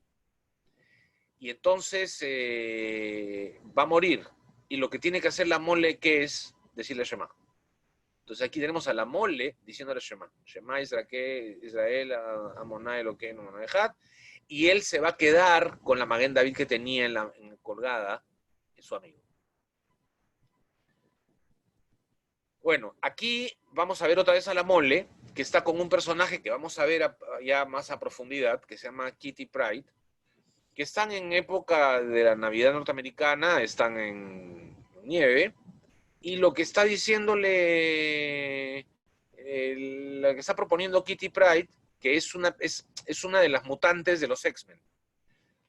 Y entonces va a morir. Y lo que tiene que hacer la mole, ¿qué es? Decirle Shema. Entonces aquí tenemos a la mole diciéndole Shema. Shema Israel, Amonai, Elokeinu, Amonai Echad. Y él se va a quedar con la Maguen David que tenía colgada en su amigo. Bueno, aquí vamos a ver otra vez a la mole, que está con un personaje que vamos a ver ya más a profundidad, que se llama Kitty Pryde, que están en época de la Navidad norteamericana, están en nieve, y lo que está diciéndole, lo que está proponiendo Kitty Pryde, que es una de las mutantes de los X-Men,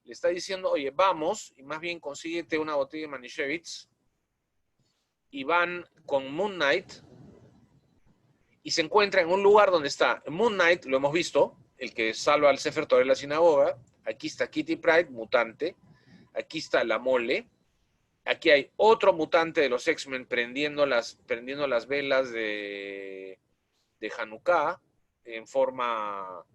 le está diciendo, oye, vamos, y más bien consíguete una botella de Manischewitz, y van con Moon Knight, y se encuentra en un lugar donde está Moon Knight, lo hemos visto, el que salva al Sefer Torah de la sinagoga. Aquí está Kitty Pryde, mutante. Aquí está la mole. Aquí hay otro mutante de los X-Men prendiendo las velas de Hanukkah en forma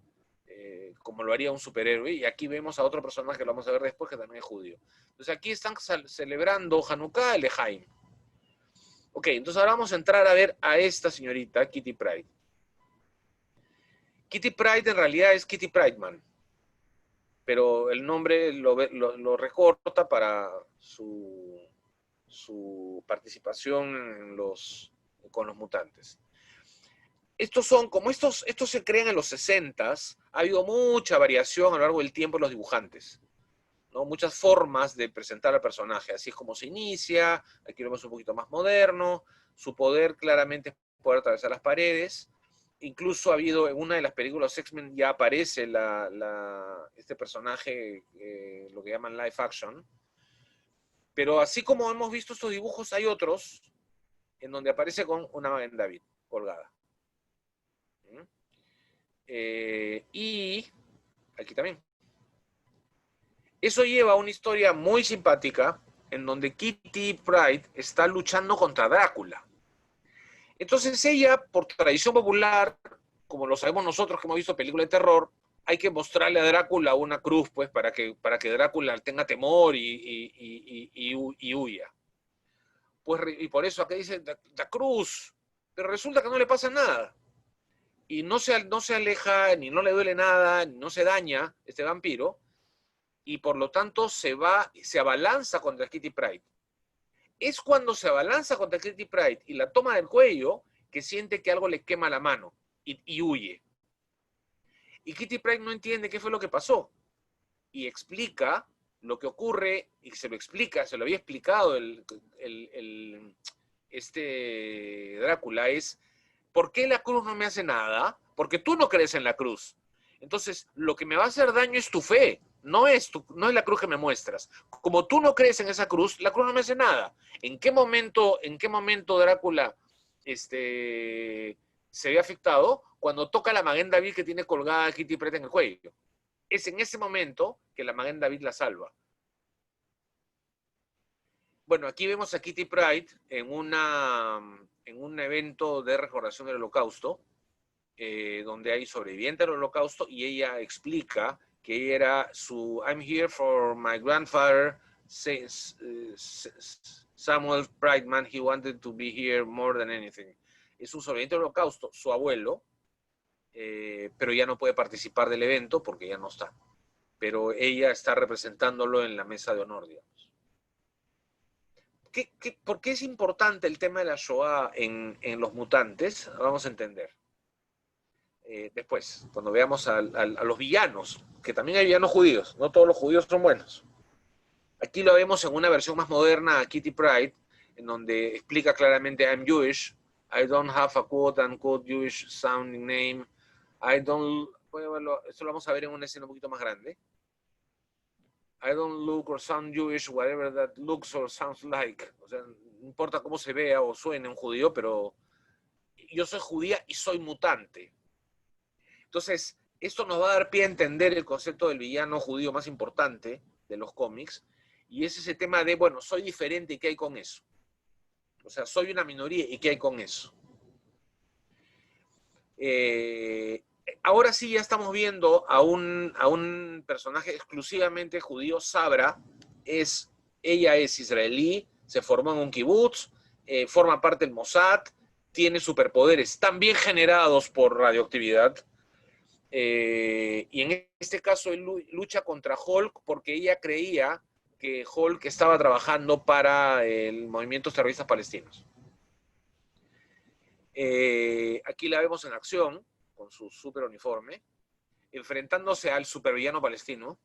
como lo haría un superhéroe, y aquí vemos a otro personaje que lo vamos a ver después, que también es judío. Entonces aquí están celebrando Hanukkah, el Lejaim. Ok, entonces ahora vamos a entrar a ver a esta señorita, Kitty Pryde. Kitty Pryde en realidad es Kitty Prydeman, pero el nombre lo recorta para su participación con los mutantes. Estos se crean en los 60s, ha habido mucha variación a lo largo del tiempo en los dibujantes, ¿no? Muchas formas de presentar al personaje, así es como se inicia, aquí lo vemos un poquito más moderno, su poder claramente es poder atravesar las paredes, incluso ha habido en una de las películas X-Men ya aparece este personaje, lo que llaman live action, pero así como hemos visto estos dibujos, hay otros en donde aparece con una Magen David colgada. Y aquí también. Eso lleva a una historia muy simpática en donde Kitty Pryde está luchando contra Drácula. Entonces ella, por tradición popular, como lo sabemos nosotros que hemos visto películas de terror, hay que mostrarle a Drácula una cruz, pues, para que Drácula tenga temor y huya. Pues, y por eso acá dice la cruz, pero resulta que no le pasa nada. Y no se aleja, ni no le duele nada, ni no se daña este vampiro, y por lo tanto se abalanza contra Kitty Pryde. Es cuando se abalanza contra Kitty Pryde y la toma del cuello que siente que algo le quema la mano y huye. Y Kitty Pryde no entiende qué fue lo que pasó y explica lo que ocurre, y se lo había explicado este Drácula, es ¿por qué la cruz no me hace nada? Porque tú no crees en la cruz. Entonces, lo que me va a hacer daño es tu fe, no es la cruz que me muestras. Como tú no crees en esa cruz, la cruz no me hace nada. ¿En qué momento Drácula se ve afectado? Cuando toca la Magen David que tiene colgada a Kitty Pryde en el cuello. Es en ese momento que la Magen David la salva. Bueno, aquí vemos a Kitty Pryde en un evento de recordación del Holocausto, donde hay sobrevivientes del Holocausto, y ella explica que ella era I'm here for my grandfather, Samuel Prydeman, he wanted to be here more than anything. Es un sobreviviente del Holocausto, su abuelo, pero ya no puede participar del evento porque ya no está. Pero ella está representándolo en la mesa de honor, digamos. ¿Por qué es importante el tema de la Shoah en los mutantes? Vamos a entender. Después, cuando veamos a los villanos, que también hay villanos judíos, no todos los judíos son buenos. Aquí lo vemos en una versión más moderna a Kitty Pryde, en donde explica claramente I'm Jewish, I don't have a quote-unquote Jewish sounding name, esto lo vamos a ver en una escena un poquito más grande. I don't look or sound Jewish, whatever that looks or sounds like. O sea, no importa cómo se vea o suene un judío, pero yo soy judía y soy mutante. Entonces, esto nos va a dar pie a entender el concepto del villano judío más importante de los cómics, y es ese tema de, bueno, soy diferente y ¿qué hay con eso? O sea, soy una minoría y ¿qué hay con eso? Ahora sí ya estamos viendo a un personaje exclusivamente judío. Sabra, ella es israelí, se formó en un kibutz, forma parte del Mossad, tiene superpoderes también generados por radioactividad, y en este caso él lucha contra Hulk porque ella creía que Hulk estaba trabajando para el movimiento terroristas palestinos. Aquí la vemos en acción con su super uniforme, enfrentándose al supervillano palestino,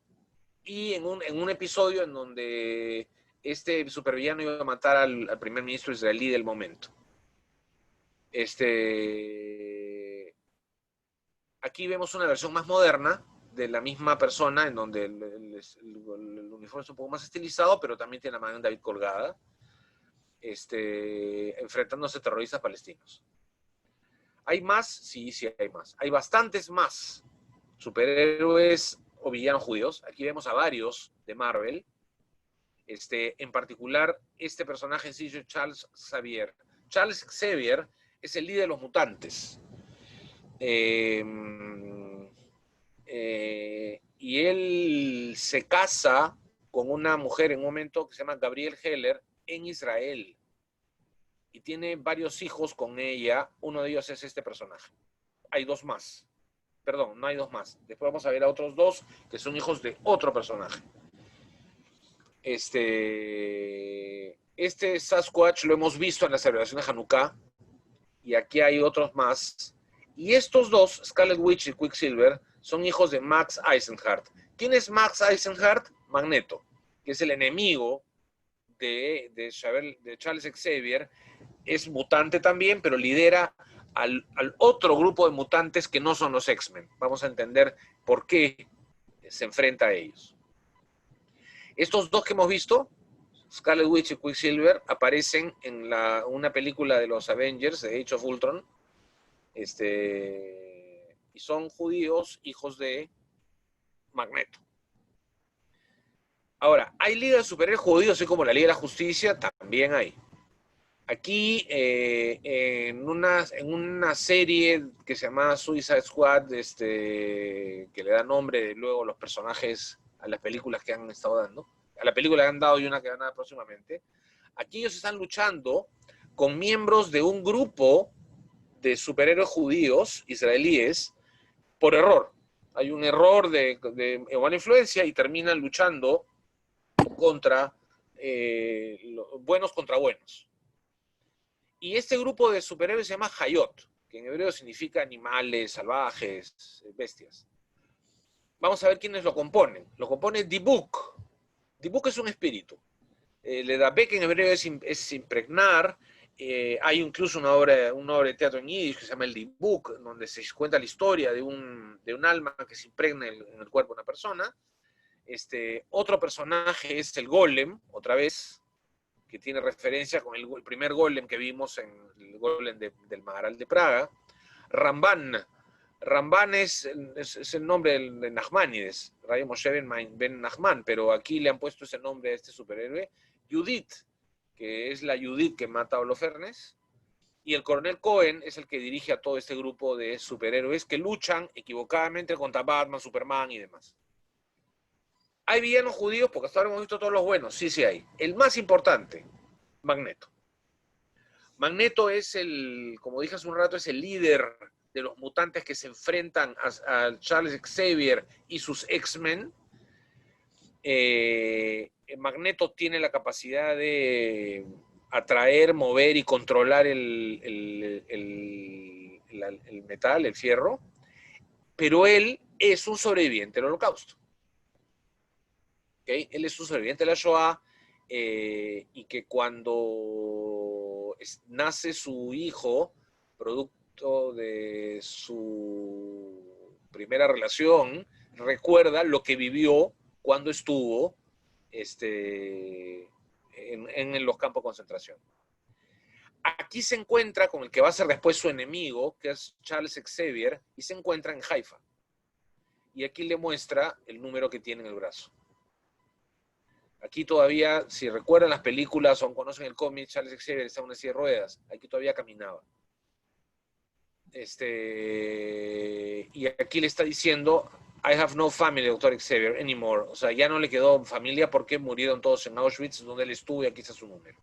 y en un episodio en donde este supervillano iba a matar al primer ministro israelí del momento. Aquí vemos una versión más moderna de la misma persona, en donde el uniforme es un poco más estilizado, pero también tiene la Magen David colgada, enfrentándose a terroristas palestinos. ¿Hay más? Sí, hay más. Hay bastantes más superhéroes o villanos judíos. Aquí vemos a varios de Marvel. En particular, este personaje en sí es Charles Xavier. Charles Xavier es el líder de los mutantes. y él se casa con una mujer en un momento que se llama Gabrielle Heller en Israel. Y tiene varios hijos con ella. Uno de ellos es este personaje. Hay dos más. Perdón, no hay dos más. Después vamos a ver a otros dos que son hijos de otro personaje. Este Sasquatch lo hemos visto en la celebración de Hanukkah. Y aquí hay otros más. Y estos dos, Scarlet Witch y Quicksilver, son hijos de Max Eisenhardt. ¿Quién es Max Eisenhardt? Magneto, que es el enemigo de Charles Xavier. Es mutante también, pero lidera al otro grupo de mutantes que no son los X-Men. Vamos a entender por qué se enfrenta a ellos. Estos dos que hemos visto, Scarlet Witch y Quicksilver, aparecen en una película de los Avengers, de Age of Ultron, y son judíos, hijos de Magneto. Ahora, ¿hay Liga de Superhéroes judíos, así como la Liga de la Justicia? También hay. Aquí, en una serie que se llama Suicide Squad, que le da nombre luego a los personajes a las películas que han estado dando, a la película que han dado y una que van a dar próximamente, aquí ellos están luchando con miembros de un grupo de superhéroes judíos, israelíes, por error. Hay un error de buena influencia y terminan luchando contra buenos contra buenos. Y este grupo de superhéroes se llama Hayot, que en hebreo significa animales, salvajes, bestias. Vamos a ver quiénes lo componen. Lo compone Dibuk. Dibuk es un espíritu. Ledabek en hebreo es impregnar. Hay incluso una obra de teatro en yiddish que se llama el Dibuk, donde se cuenta la historia de un alma que se impregna en el cuerpo de una persona. Otro personaje es el Golem, otra vez, que tiene referencia con el primer Golem que vimos en el Golem del Maharal de Praga. Ramban. Ramban es el nombre de Nachmanides, Rabbi Moshe ben Nachman, pero aquí le han puesto ese nombre a este superhéroe. Judith, que es la Judith que mata a Holofernes, y el coronel Cohen es el que dirige a todo este grupo de superhéroes que luchan equivocadamente contra Batman, Superman y demás. ¿Hay villanos judíos? Porque hasta ahora hemos visto todos los buenos. Sí hay. El más importante, Magneto. Magneto es como dije hace un rato, es el líder de los mutantes que se enfrentan a Charles Xavier y sus X-Men. Magneto tiene la capacidad de atraer, mover y controlar el metal, el fierro, pero él es un sobreviviente del Holocausto. ¿Okay? Él es un sobreviviente de la Shoah y que cuando nace su hijo, producto de su primera relación, recuerda lo que vivió cuando estuvo en los campos de concentración. Aquí se encuentra con el que va a ser después su enemigo, que es Charles Xavier, y se encuentra en Haifa. Y aquí le muestra el número que tiene en el brazo. Aquí todavía, si recuerdan las películas o conocen el cómic, Charles Xavier está en una silla de ruedas. Aquí todavía caminaba. Y aquí le está diciendo, I have no family, Dr. Xavier, anymore. O sea, ya no le quedó familia porque murieron todos en Auschwitz, donde él estuvo, y aquí está su número.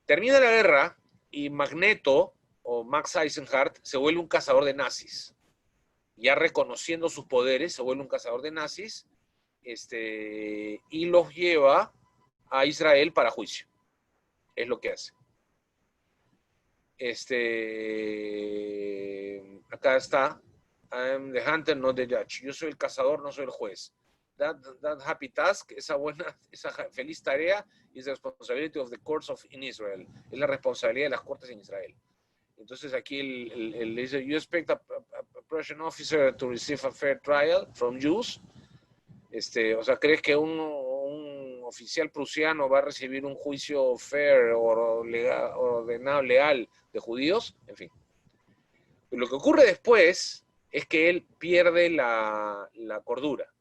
Termina la guerra y Magneto, o Max Eisenhardt, se vuelve un cazador de nazis. Ya reconociendo sus poderes, se vuelve un cazador de nazis, y los lleva a Israel para juicio. Es lo que hace. Acá está. I'm the hunter, not the judge. Yo soy el cazador, no soy el juez. That happy task, esa feliz tarea, is the responsibility of the courts in Israel. Es la responsabilidad de las cortes en Israel. Entonces aquí él dice, you expect a Prussian officer to receive a fair trial from Jews? O sea, ¿crees que un oficial prusiano va a recibir un juicio fair o ordenado, leal de judíos? En fin. Lo que ocurre después es que él pierde la cordura.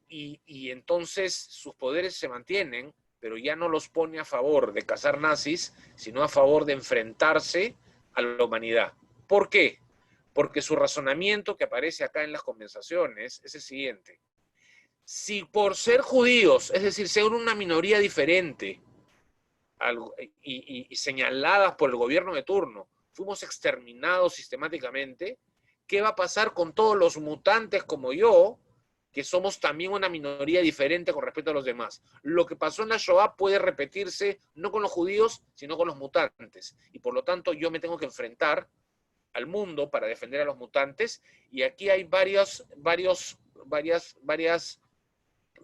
Y entonces sus poderes se mantienen, pero ya no los pone a favor de cazar nazis, sino a favor de enfrentarse a la humanidad. ¿Por qué? porque su razonamiento que aparece acá en las conversaciones es el siguiente. Si por ser judíos, es decir, ser una minoría diferente y señaladas por el gobierno de turno, fuimos exterminados sistemáticamente, ¿qué va a pasar con todos los mutantes como yo, que somos también una minoría diferente con respecto a los demás? Lo que pasó en la Shoah puede repetirse no con los judíos, sino con los mutantes. Y por lo tanto yo me tengo que enfrentar al mundo para defender a los mutantes. Y aquí hay varias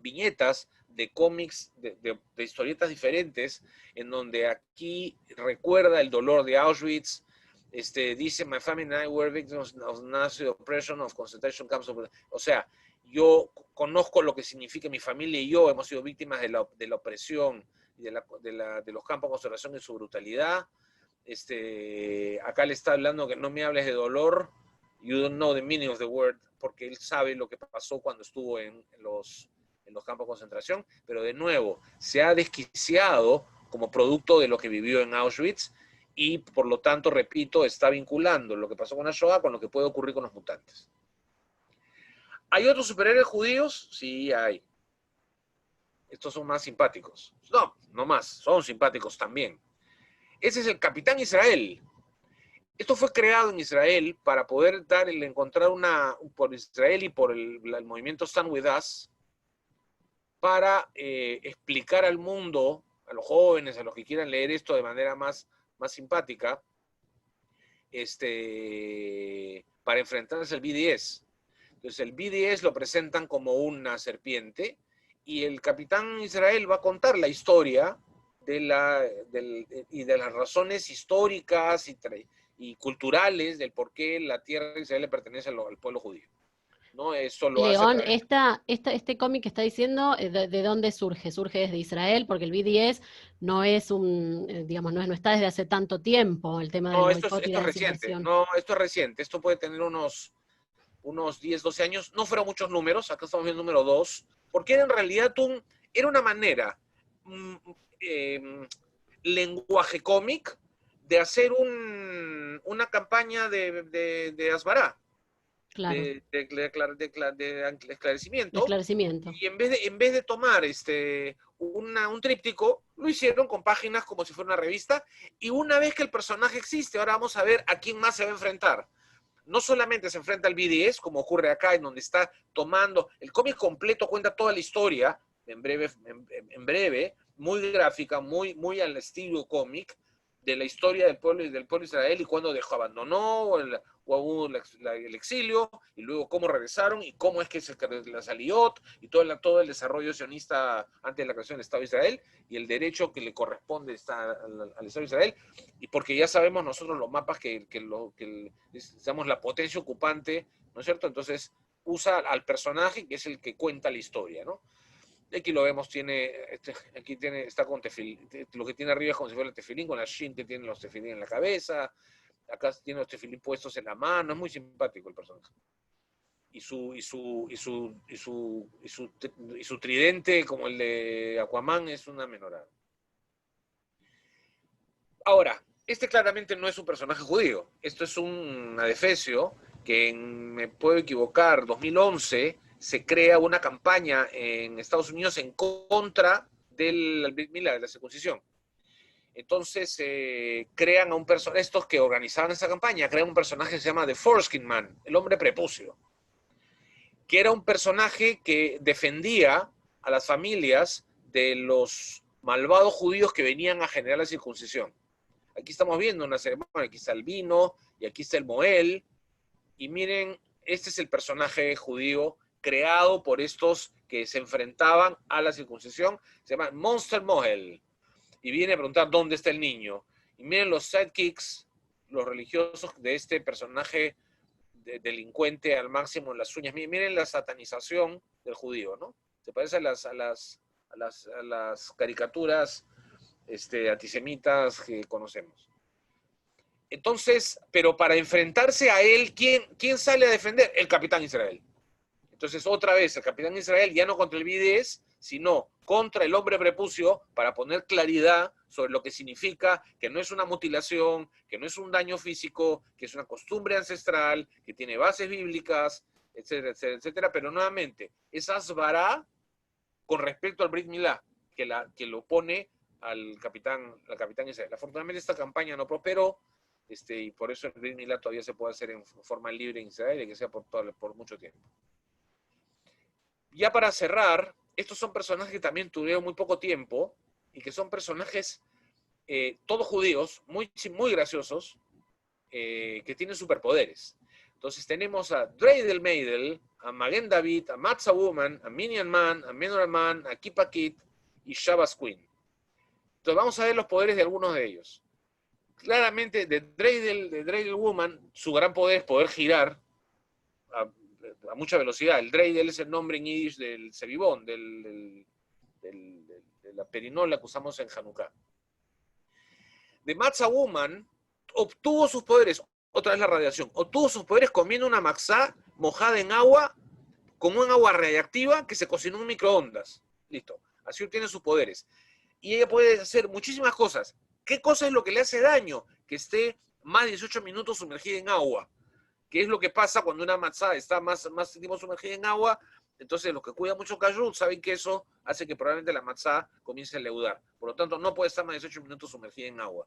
viñetas de cómics, de historietas diferentes, en donde aquí recuerda el dolor de Auschwitz. Dice, my family and I were victims of Nazi oppression, of concentration camps. O sea, yo conozco lo que significa, mi familia y yo hemos sido víctimas de la opresión y de los campos de concentración y su brutalidad. Acá le está hablando que no me hables de dolor, you don't know the meaning of the word, porque él sabe lo que pasó cuando estuvo en los campos de concentración, pero de nuevo, se ha desquiciado como producto de lo que vivió en Auschwitz y por lo tanto, repito, está vinculando lo que pasó con la Shoah con lo que puede ocurrir con los mutantes. ¿Hay otros superhéroes judíos? Sí, hay. Estos son más simpáticos. No, no más, son simpáticos también. Ese es el Capitán Israel. Esto fue creado en Israel para poder encontrar por Israel y por el movimiento Stand With Us, para explicar al mundo, a los jóvenes, a los que quieran leer esto de manera más simpática, para enfrentarse al BDS. Entonces el BDS lo presentan como una serpiente y el Capitán Israel va a contar la historia de las razones históricas y culturales del por qué la tierra de Israel le pertenece al pueblo judío. ¿No? Eso lo León, hace este cómic que está diciendo, ¿de dónde surge? Surge desde Israel, porque el BDS no es digamos, no está desde hace tanto tiempo, el tema del boicot y la desinversión. No, esto es reciente. Esto puede tener unos 10, 12 años. No fueron muchos números, acá estamos viendo el número 2, porque era en realidad era una manera, lenguaje cómic, de hacer una campaña de Asbará. Claro. De esclarecimiento. Esclarecimiento. Y en vez de tomar un tríptico, lo hicieron con páginas como si fuera una revista. Y una vez que el personaje existe, ahora vamos a ver a quién más se va a enfrentar. No solamente se enfrenta al BDS, como ocurre acá, en donde está tomando. El cómic completo cuenta toda la historia, en breve, muy gráfica, muy al estilo cómic, de la historia del pueblo de Israel y cuando abandonó el exilio y luego cómo regresaron y cómo es que se las Aliot y todo el desarrollo sionista antes de la creación del Estado de Israel y el derecho que le corresponde al Estado de Israel, y porque ya sabemos nosotros los mapas que digamos, la potencia ocupante, ¿no es cierto? Entonces usa al personaje que es el que cuenta la historia, ¿no? Aquí lo vemos, está con tefilín, lo que tiene arriba es como si fuera el tefilín, con la shin que tiene los tefilín en la cabeza, acá tiene los tefilín puestos en la mano, es muy simpático el personaje. Y su tridente, como el de Aquaman, es una menorá. Ahora, este claramente no es un personaje judío, esto es un adefesio que, me puedo equivocar, 2011, se crea una campaña en Estados Unidos en contra del Brit Milá, de la circuncisión. Entonces crean a un personaje, estos que organizaban esa campaña, crean un personaje que se llama The Foreskin Man, el hombre prepucio, que era un personaje que defendía a las familias de los malvados judíos que venían a generar la circuncisión. Aquí estamos viendo una ceremonia, aquí está el vino y aquí está el Moel, y miren, este es el personaje judío creado por estos que se enfrentaban a la circuncisión, se llama Monster Mohel, y viene a preguntar dónde está el niño. Y miren los sidekicks, los religiosos de este personaje delincuente al máximo en las uñas. Miren la satanización del judío, ¿no? Se parece a las caricaturas antisemitas que conocemos. Entonces, pero para enfrentarse a él, ¿quién sale a defender? El Capitán Israel. Entonces, otra vez, el Capitán Israel ya no contra el BDS, sino contra el hombre prepucio, para poner claridad sobre lo que significa que no es una mutilación, que no es un daño físico, que es una costumbre ancestral, que tiene bases bíblicas, etcétera, etcétera, etcétera. Pero nuevamente, es asbará con respecto al Brit Milá, que lo pone al capitán Israel. Afortunadamente esta campaña no prosperó, y por eso el Brit Milá todavía se puede hacer en forma libre en Israel, y que sea por mucho tiempo. Ya para cerrar, estos son personajes que también tuvieron muy poco tiempo, y que son personajes todos judíos, muy, muy graciosos, que tienen superpoderes. Entonces tenemos a Dreidel Meidel, a Magen David, a Matzah Woman, a Minyan Man, a Menorah Man, a Kipa Kid y Shabbos Queen. Entonces vamos a ver los poderes de algunos de ellos. Claramente de Dreidel Woman, su gran poder es poder girar a mucha velocidad. El dreidel es el nombre en yiddish del cebibón, de la perinola que usamos en Hanukkah. De Matzah Woman obtuvo sus poderes, otra vez la radiación, obtuvo sus poderes comiendo una matzá mojada en agua, con un agua radiactiva que se cocinó en microondas. Listo, así obtiene sus poderes. Y ella puede hacer muchísimas cosas. ¿Qué cosa es lo que le hace daño? Que esté más de 18 minutos sumergida en agua. ¿Qué es lo que pasa cuando una matzá está más tiempo sumergida en agua? Entonces los que cuidan mucho kashrut saben que eso hace que probablemente la matzá comience a leudar. Por lo tanto, no puede estar más de 18 minutos sumergida en agua.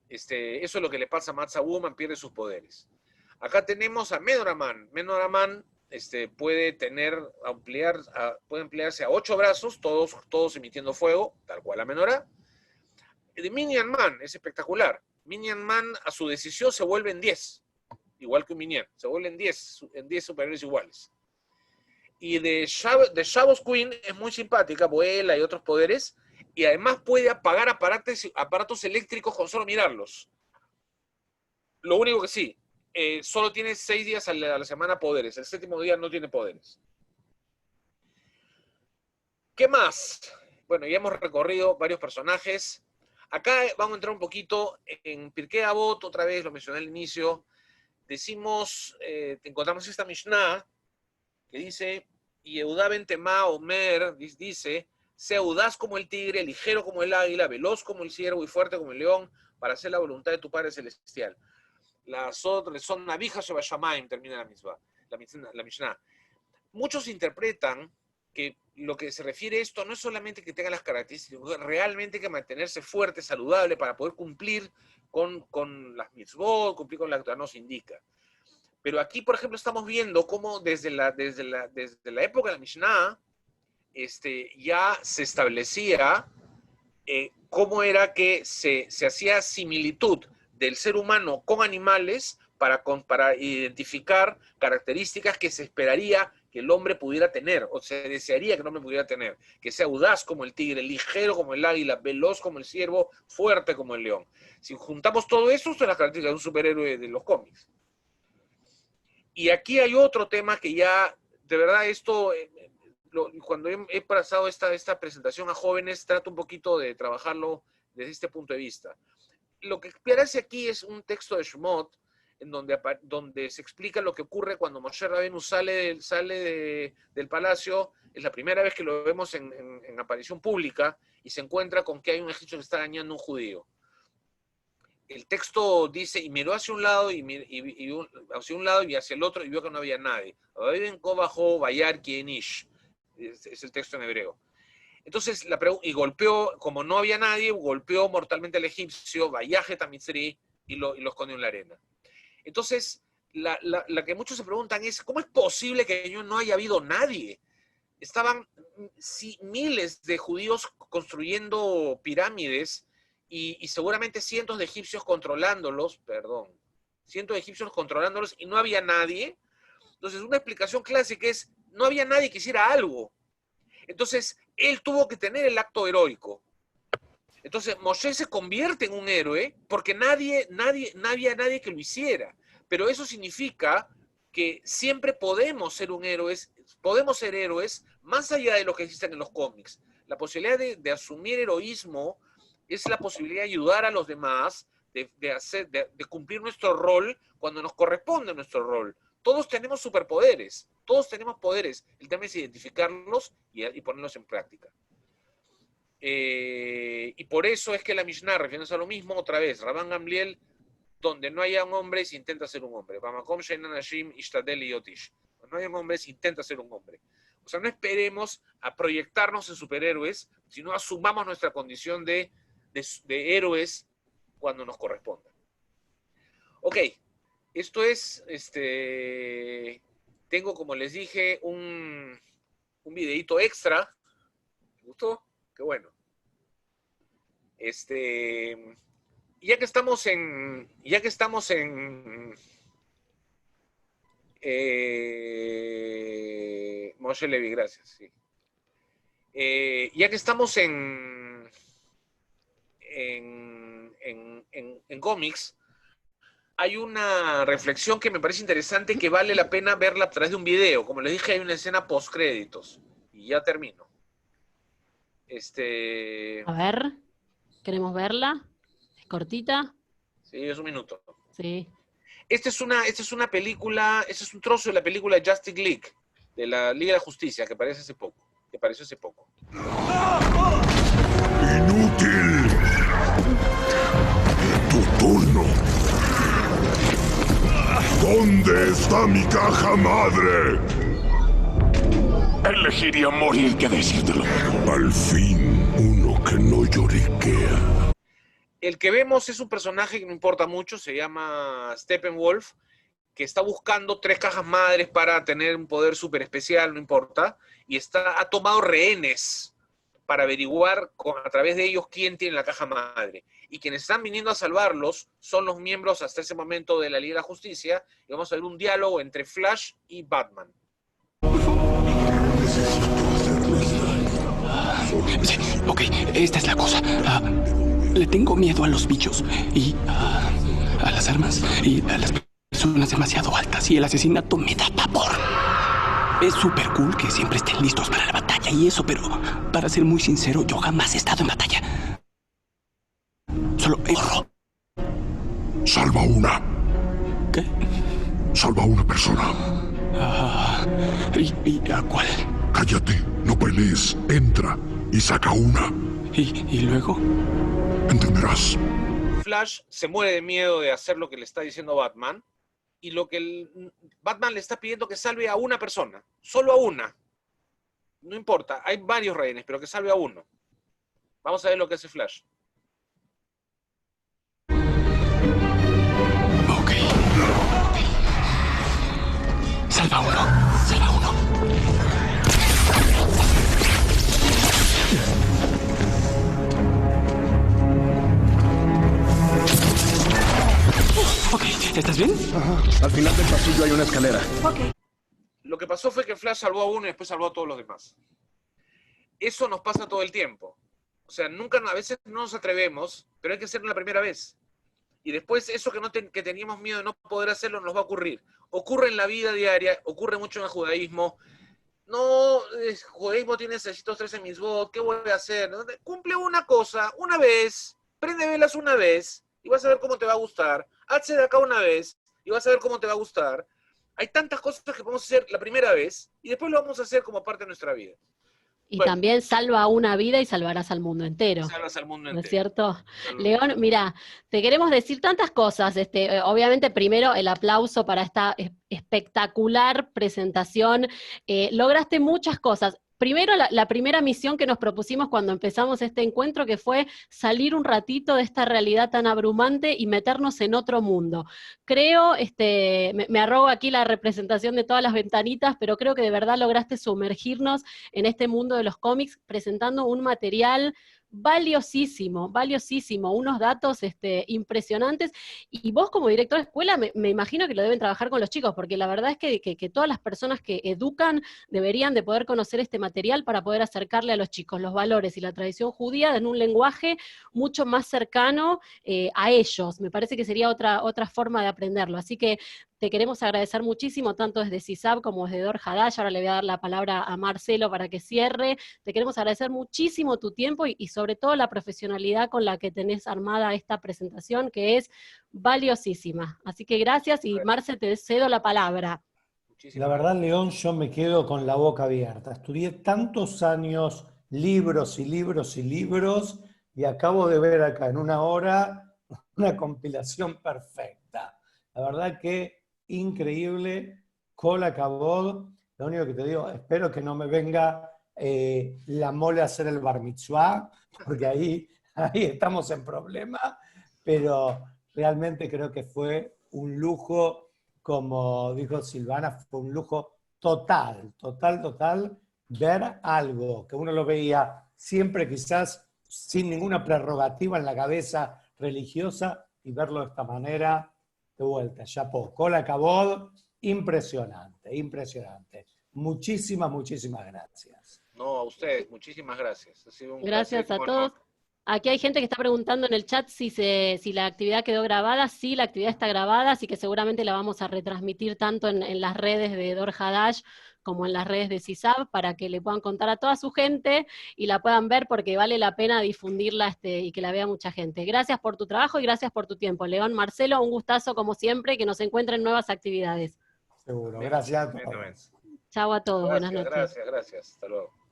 Eso es lo que le pasa a Matzah Woman, pierde sus poderes. Acá tenemos a Menorah Man. Menorah Man puede emplearse a 8 brazos, todos emitiendo fuego, tal cual la Menorah. De Minyan Man es espectacular. Minyan Man a su decisión se vuelven 10, igual que un Minyan, se vuelven 10 superiores iguales. Y de Shabbos Queen es muy simpática, vuela y otros poderes, y además puede apagar aparatos eléctricos con solo mirarlos. Lo único que sí, solo tiene 6 días a la semana poderes, el 7º día no tiene poderes. ¿Qué más? Bueno, ya hemos recorrido varios personajes. Acá vamos a entrar un poquito en Pirkei Avot, otra vez lo mencioné al inicio. Encontramos esta Mishnah que dice, Yehudá ben Temá Omer, dice, sea audaz como el tigre, ligero como el águila, veloz como el ciervo y fuerte como el león, para hacer la voluntad de tu Padre Celestial. La son Nabija Sheba Shamaim, termina la Mishnah. Muchos interpretan que lo que se refiere a esto no es solamente que tenga las características, realmente hay que mantenerse fuerte, saludable, para poder cumplir con las mitzvot, cumplir con la que nos indica. Pero aquí, por ejemplo, estamos viendo cómo desde la época de la Mishnah ya se establecía cómo era que se hacía similitud del ser humano con animales para identificar características que se esperaría que el hombre pudiera tener, o se desearía que el hombre pudiera tener, que sea audaz como el tigre, ligero como el águila, veloz como el ciervo, fuerte como el león. Si juntamos todo eso, son las características de un superhéroe de los cómics. Y aquí hay otro tema que ya, de verdad, cuando he pasado esta presentación a jóvenes, trato un poquito de trabajarlo desde este punto de vista. Lo que aparece aquí es un texto de Shemot, en donde se explica lo que ocurre cuando Moshe Rabenu sale del palacio. Es la primera vez que lo vemos en aparición pública, y se encuentra con que hay un egipcio que está dañando a un judío. El texto dice, y miró hacia un lado y hacia el otro, y vio que no había nadie. Es el texto en hebreo. Entonces, y golpeó, como no había nadie, golpeó mortalmente al egipcio, Vayaje Tamitzri, y lo escondió en la arena. Entonces, la que muchos se preguntan es, ¿cómo es posible que no haya habido nadie? Estaban miles de judíos construyendo pirámides y seguramente cientos de egipcios controlándolos, y no había nadie. Entonces, una explicación clásica es, no había nadie que hiciera algo. Entonces, él tuvo que tener el acto heroico. Entonces, Moshe se convierte en un héroe porque no había nadie que lo hiciera. Pero eso significa que siempre podemos ser héroes más allá de lo que existen en los cómics. La posibilidad de asumir heroísmo es la posibilidad de ayudar a los demás, de cumplir nuestro rol cuando nos corresponde nuestro rol. Todos tenemos superpoderes, todos tenemos poderes. El tema es identificarlos y ponerlos en práctica. Y por eso es que la Mishnah, refiriéndose a lo mismo, otra vez, Rabban Gamliel, donde no haya un hombre, se intenta ser un hombre. Bamakom she'ein anashim ishtadel להיות איש. Cuando no hay un hombre, se intenta ser un hombre. O sea, no esperemos a proyectarnos en superhéroes, sino asumamos nuestra condición de héroes cuando nos corresponda. Ok, esto es, tengo, como les dije, un videíto extra. ¿Te gustó? Qué bueno. Ya que estamos en Moshe Levi, gracias. Sí. Ya que estamos en cómics, hay una reflexión que me parece interesante que vale la pena verla a través de un video. Como les dije, hay una escena post créditos. Y ya termino. A ver, ¿queremos verla? ¿Es cortita? Sí, es un minuto. Sí. Esta es una película, este es un trozo de la película Justice League, de la Liga de la Justicia, que apareció hace poco. ¡Inútil! Tu turno. ¿Dónde está mi caja madre? Elegiría morir que decírtelo. Al fin, uno que no lloriquea. El que vemos es un personaje que no importa mucho, se llama Steppenwolf, que está buscando 3 cajas madres para tener un poder súper especial, no importa, y ha tomado rehenes para averiguar a través de ellos quién tiene la caja madre. Y quienes están viniendo a salvarlos son los miembros hasta ese momento de la Liga de la Justicia, y vamos a ver un diálogo entre Flash y Batman. Sí, ok, esta es la cosa. Le tengo miedo a los bichos y a las armas y a las personas demasiado altas, y el asesinato me da pavor. Es súper cool que siempre estén listos para la batalla y eso, pero para ser muy sincero, yo jamás he estado en batalla. Solo corro. Salva una. ¿Qué? Salva a una persona. ¿Y a cuál? Cállate, no pelees. Entra y saca una. ¿Y luego? Entenderás. Flash se muere de miedo de hacer lo que le está diciendo Batman, y lo que Batman le está pidiendo que salve a una persona, solo a una. No importa, hay varios rehenes, pero que salve a uno. Vamos a ver lo que hace Flash. Ok. Salva a uno. Salva a uno. Ok, ¿estás bien? Ajá. Al final del pasillo hay una escalera. Ok. Lo que pasó fue que Flash salvó a uno y después salvó a todos los demás. Eso nos pasa todo el tiempo. O sea, a veces no nos atrevemos, pero hay que hacerlo la primera vez. Y después eso que teníamos miedo de no poder hacerlo nos va a ocurrir. Ocurre en la vida diaria, ocurre mucho en el judaísmo. No, el judaísmo tiene 613 mitzvot, ¿qué voy a hacer? Cumple una cosa, una vez, prende velas una vez, y vas a ver cómo te va a gustar. Hazte de acá una vez, y vas a ver cómo te va a gustar. Hay tantas cosas que podemos hacer la primera vez, y después lo vamos a hacer como parte de nuestra vida. Y Bueno. también salva una vida y salvarás al mundo entero. Salvas al mundo ¿No entero. es cierto? Salvas. León, mira, te queremos decir tantas cosas. Obviamente, primero, el aplauso para esta espectacular presentación. Lograste muchas cosas. Primero, la primera misión que nos propusimos cuando empezamos este encuentro, que fue salir un ratito de esta realidad tan abrumante y meternos en otro mundo. Creo, me arrogo aquí la representación de todas las ventanitas, pero creo que de verdad lograste sumergirnos en este mundo de los cómics presentando un material valiosísimo, unos datos impresionantes, y vos como director de escuela me imagino que lo deben trabajar con los chicos, porque la verdad es que todas las personas que educan deberían de poder conocer este material para poder acercarle a los chicos los valores y la tradición judía en un lenguaje mucho más cercano a ellos. Me parece que sería otra forma de aprenderlo, así que te queremos agradecer muchísimo, tanto desde CISAB como desde Dor Hadash. Ahora le voy a dar la palabra a Marcelo para que cierre. Te queremos agradecer muchísimo tu tiempo y sobre todo la profesionalidad con la que tenés armada esta presentación, que es valiosísima. Así que gracias, y Marce, te cedo la palabra. La verdad, León, yo me quedo con la boca abierta. Estudié tantos años libros y libros y libros, y acabo de ver acá en una hora una compilación perfecta. La verdad que increíble, Cola Cabot. Lo único que te digo, espero que no me venga la mole a hacer el bar mitzvah, porque ahí estamos en problema, pero realmente creo que fue un lujo, como dijo Silvana, fue un lujo total, ver algo que uno lo veía siempre quizás sin ninguna prerrogativa en la cabeza religiosa y verlo de esta manera, de vuelta, chapó. Cola Cabot, impresionante, impresionante. Muchísimas gracias. No, a ustedes, muchísimas gracias. Ha sido un Gracias placer, a un honor. todos. Aquí hay gente que está preguntando en el chat si la actividad quedó grabada. Sí, la actividad está grabada, así que seguramente la vamos a retransmitir tanto en las redes de Dor Hadash como en las redes de CISAB para que le puedan contar a toda su gente y la puedan ver porque vale la pena difundirla y que la vea mucha gente. Gracias por tu trabajo y gracias por tu tiempo. León, Marcelo, un gustazo como siempre, que nos encuentren nuevas actividades. Seguro, gracias a todos. Amén. Chau a todos, buenas noches. Gracias. Hasta luego.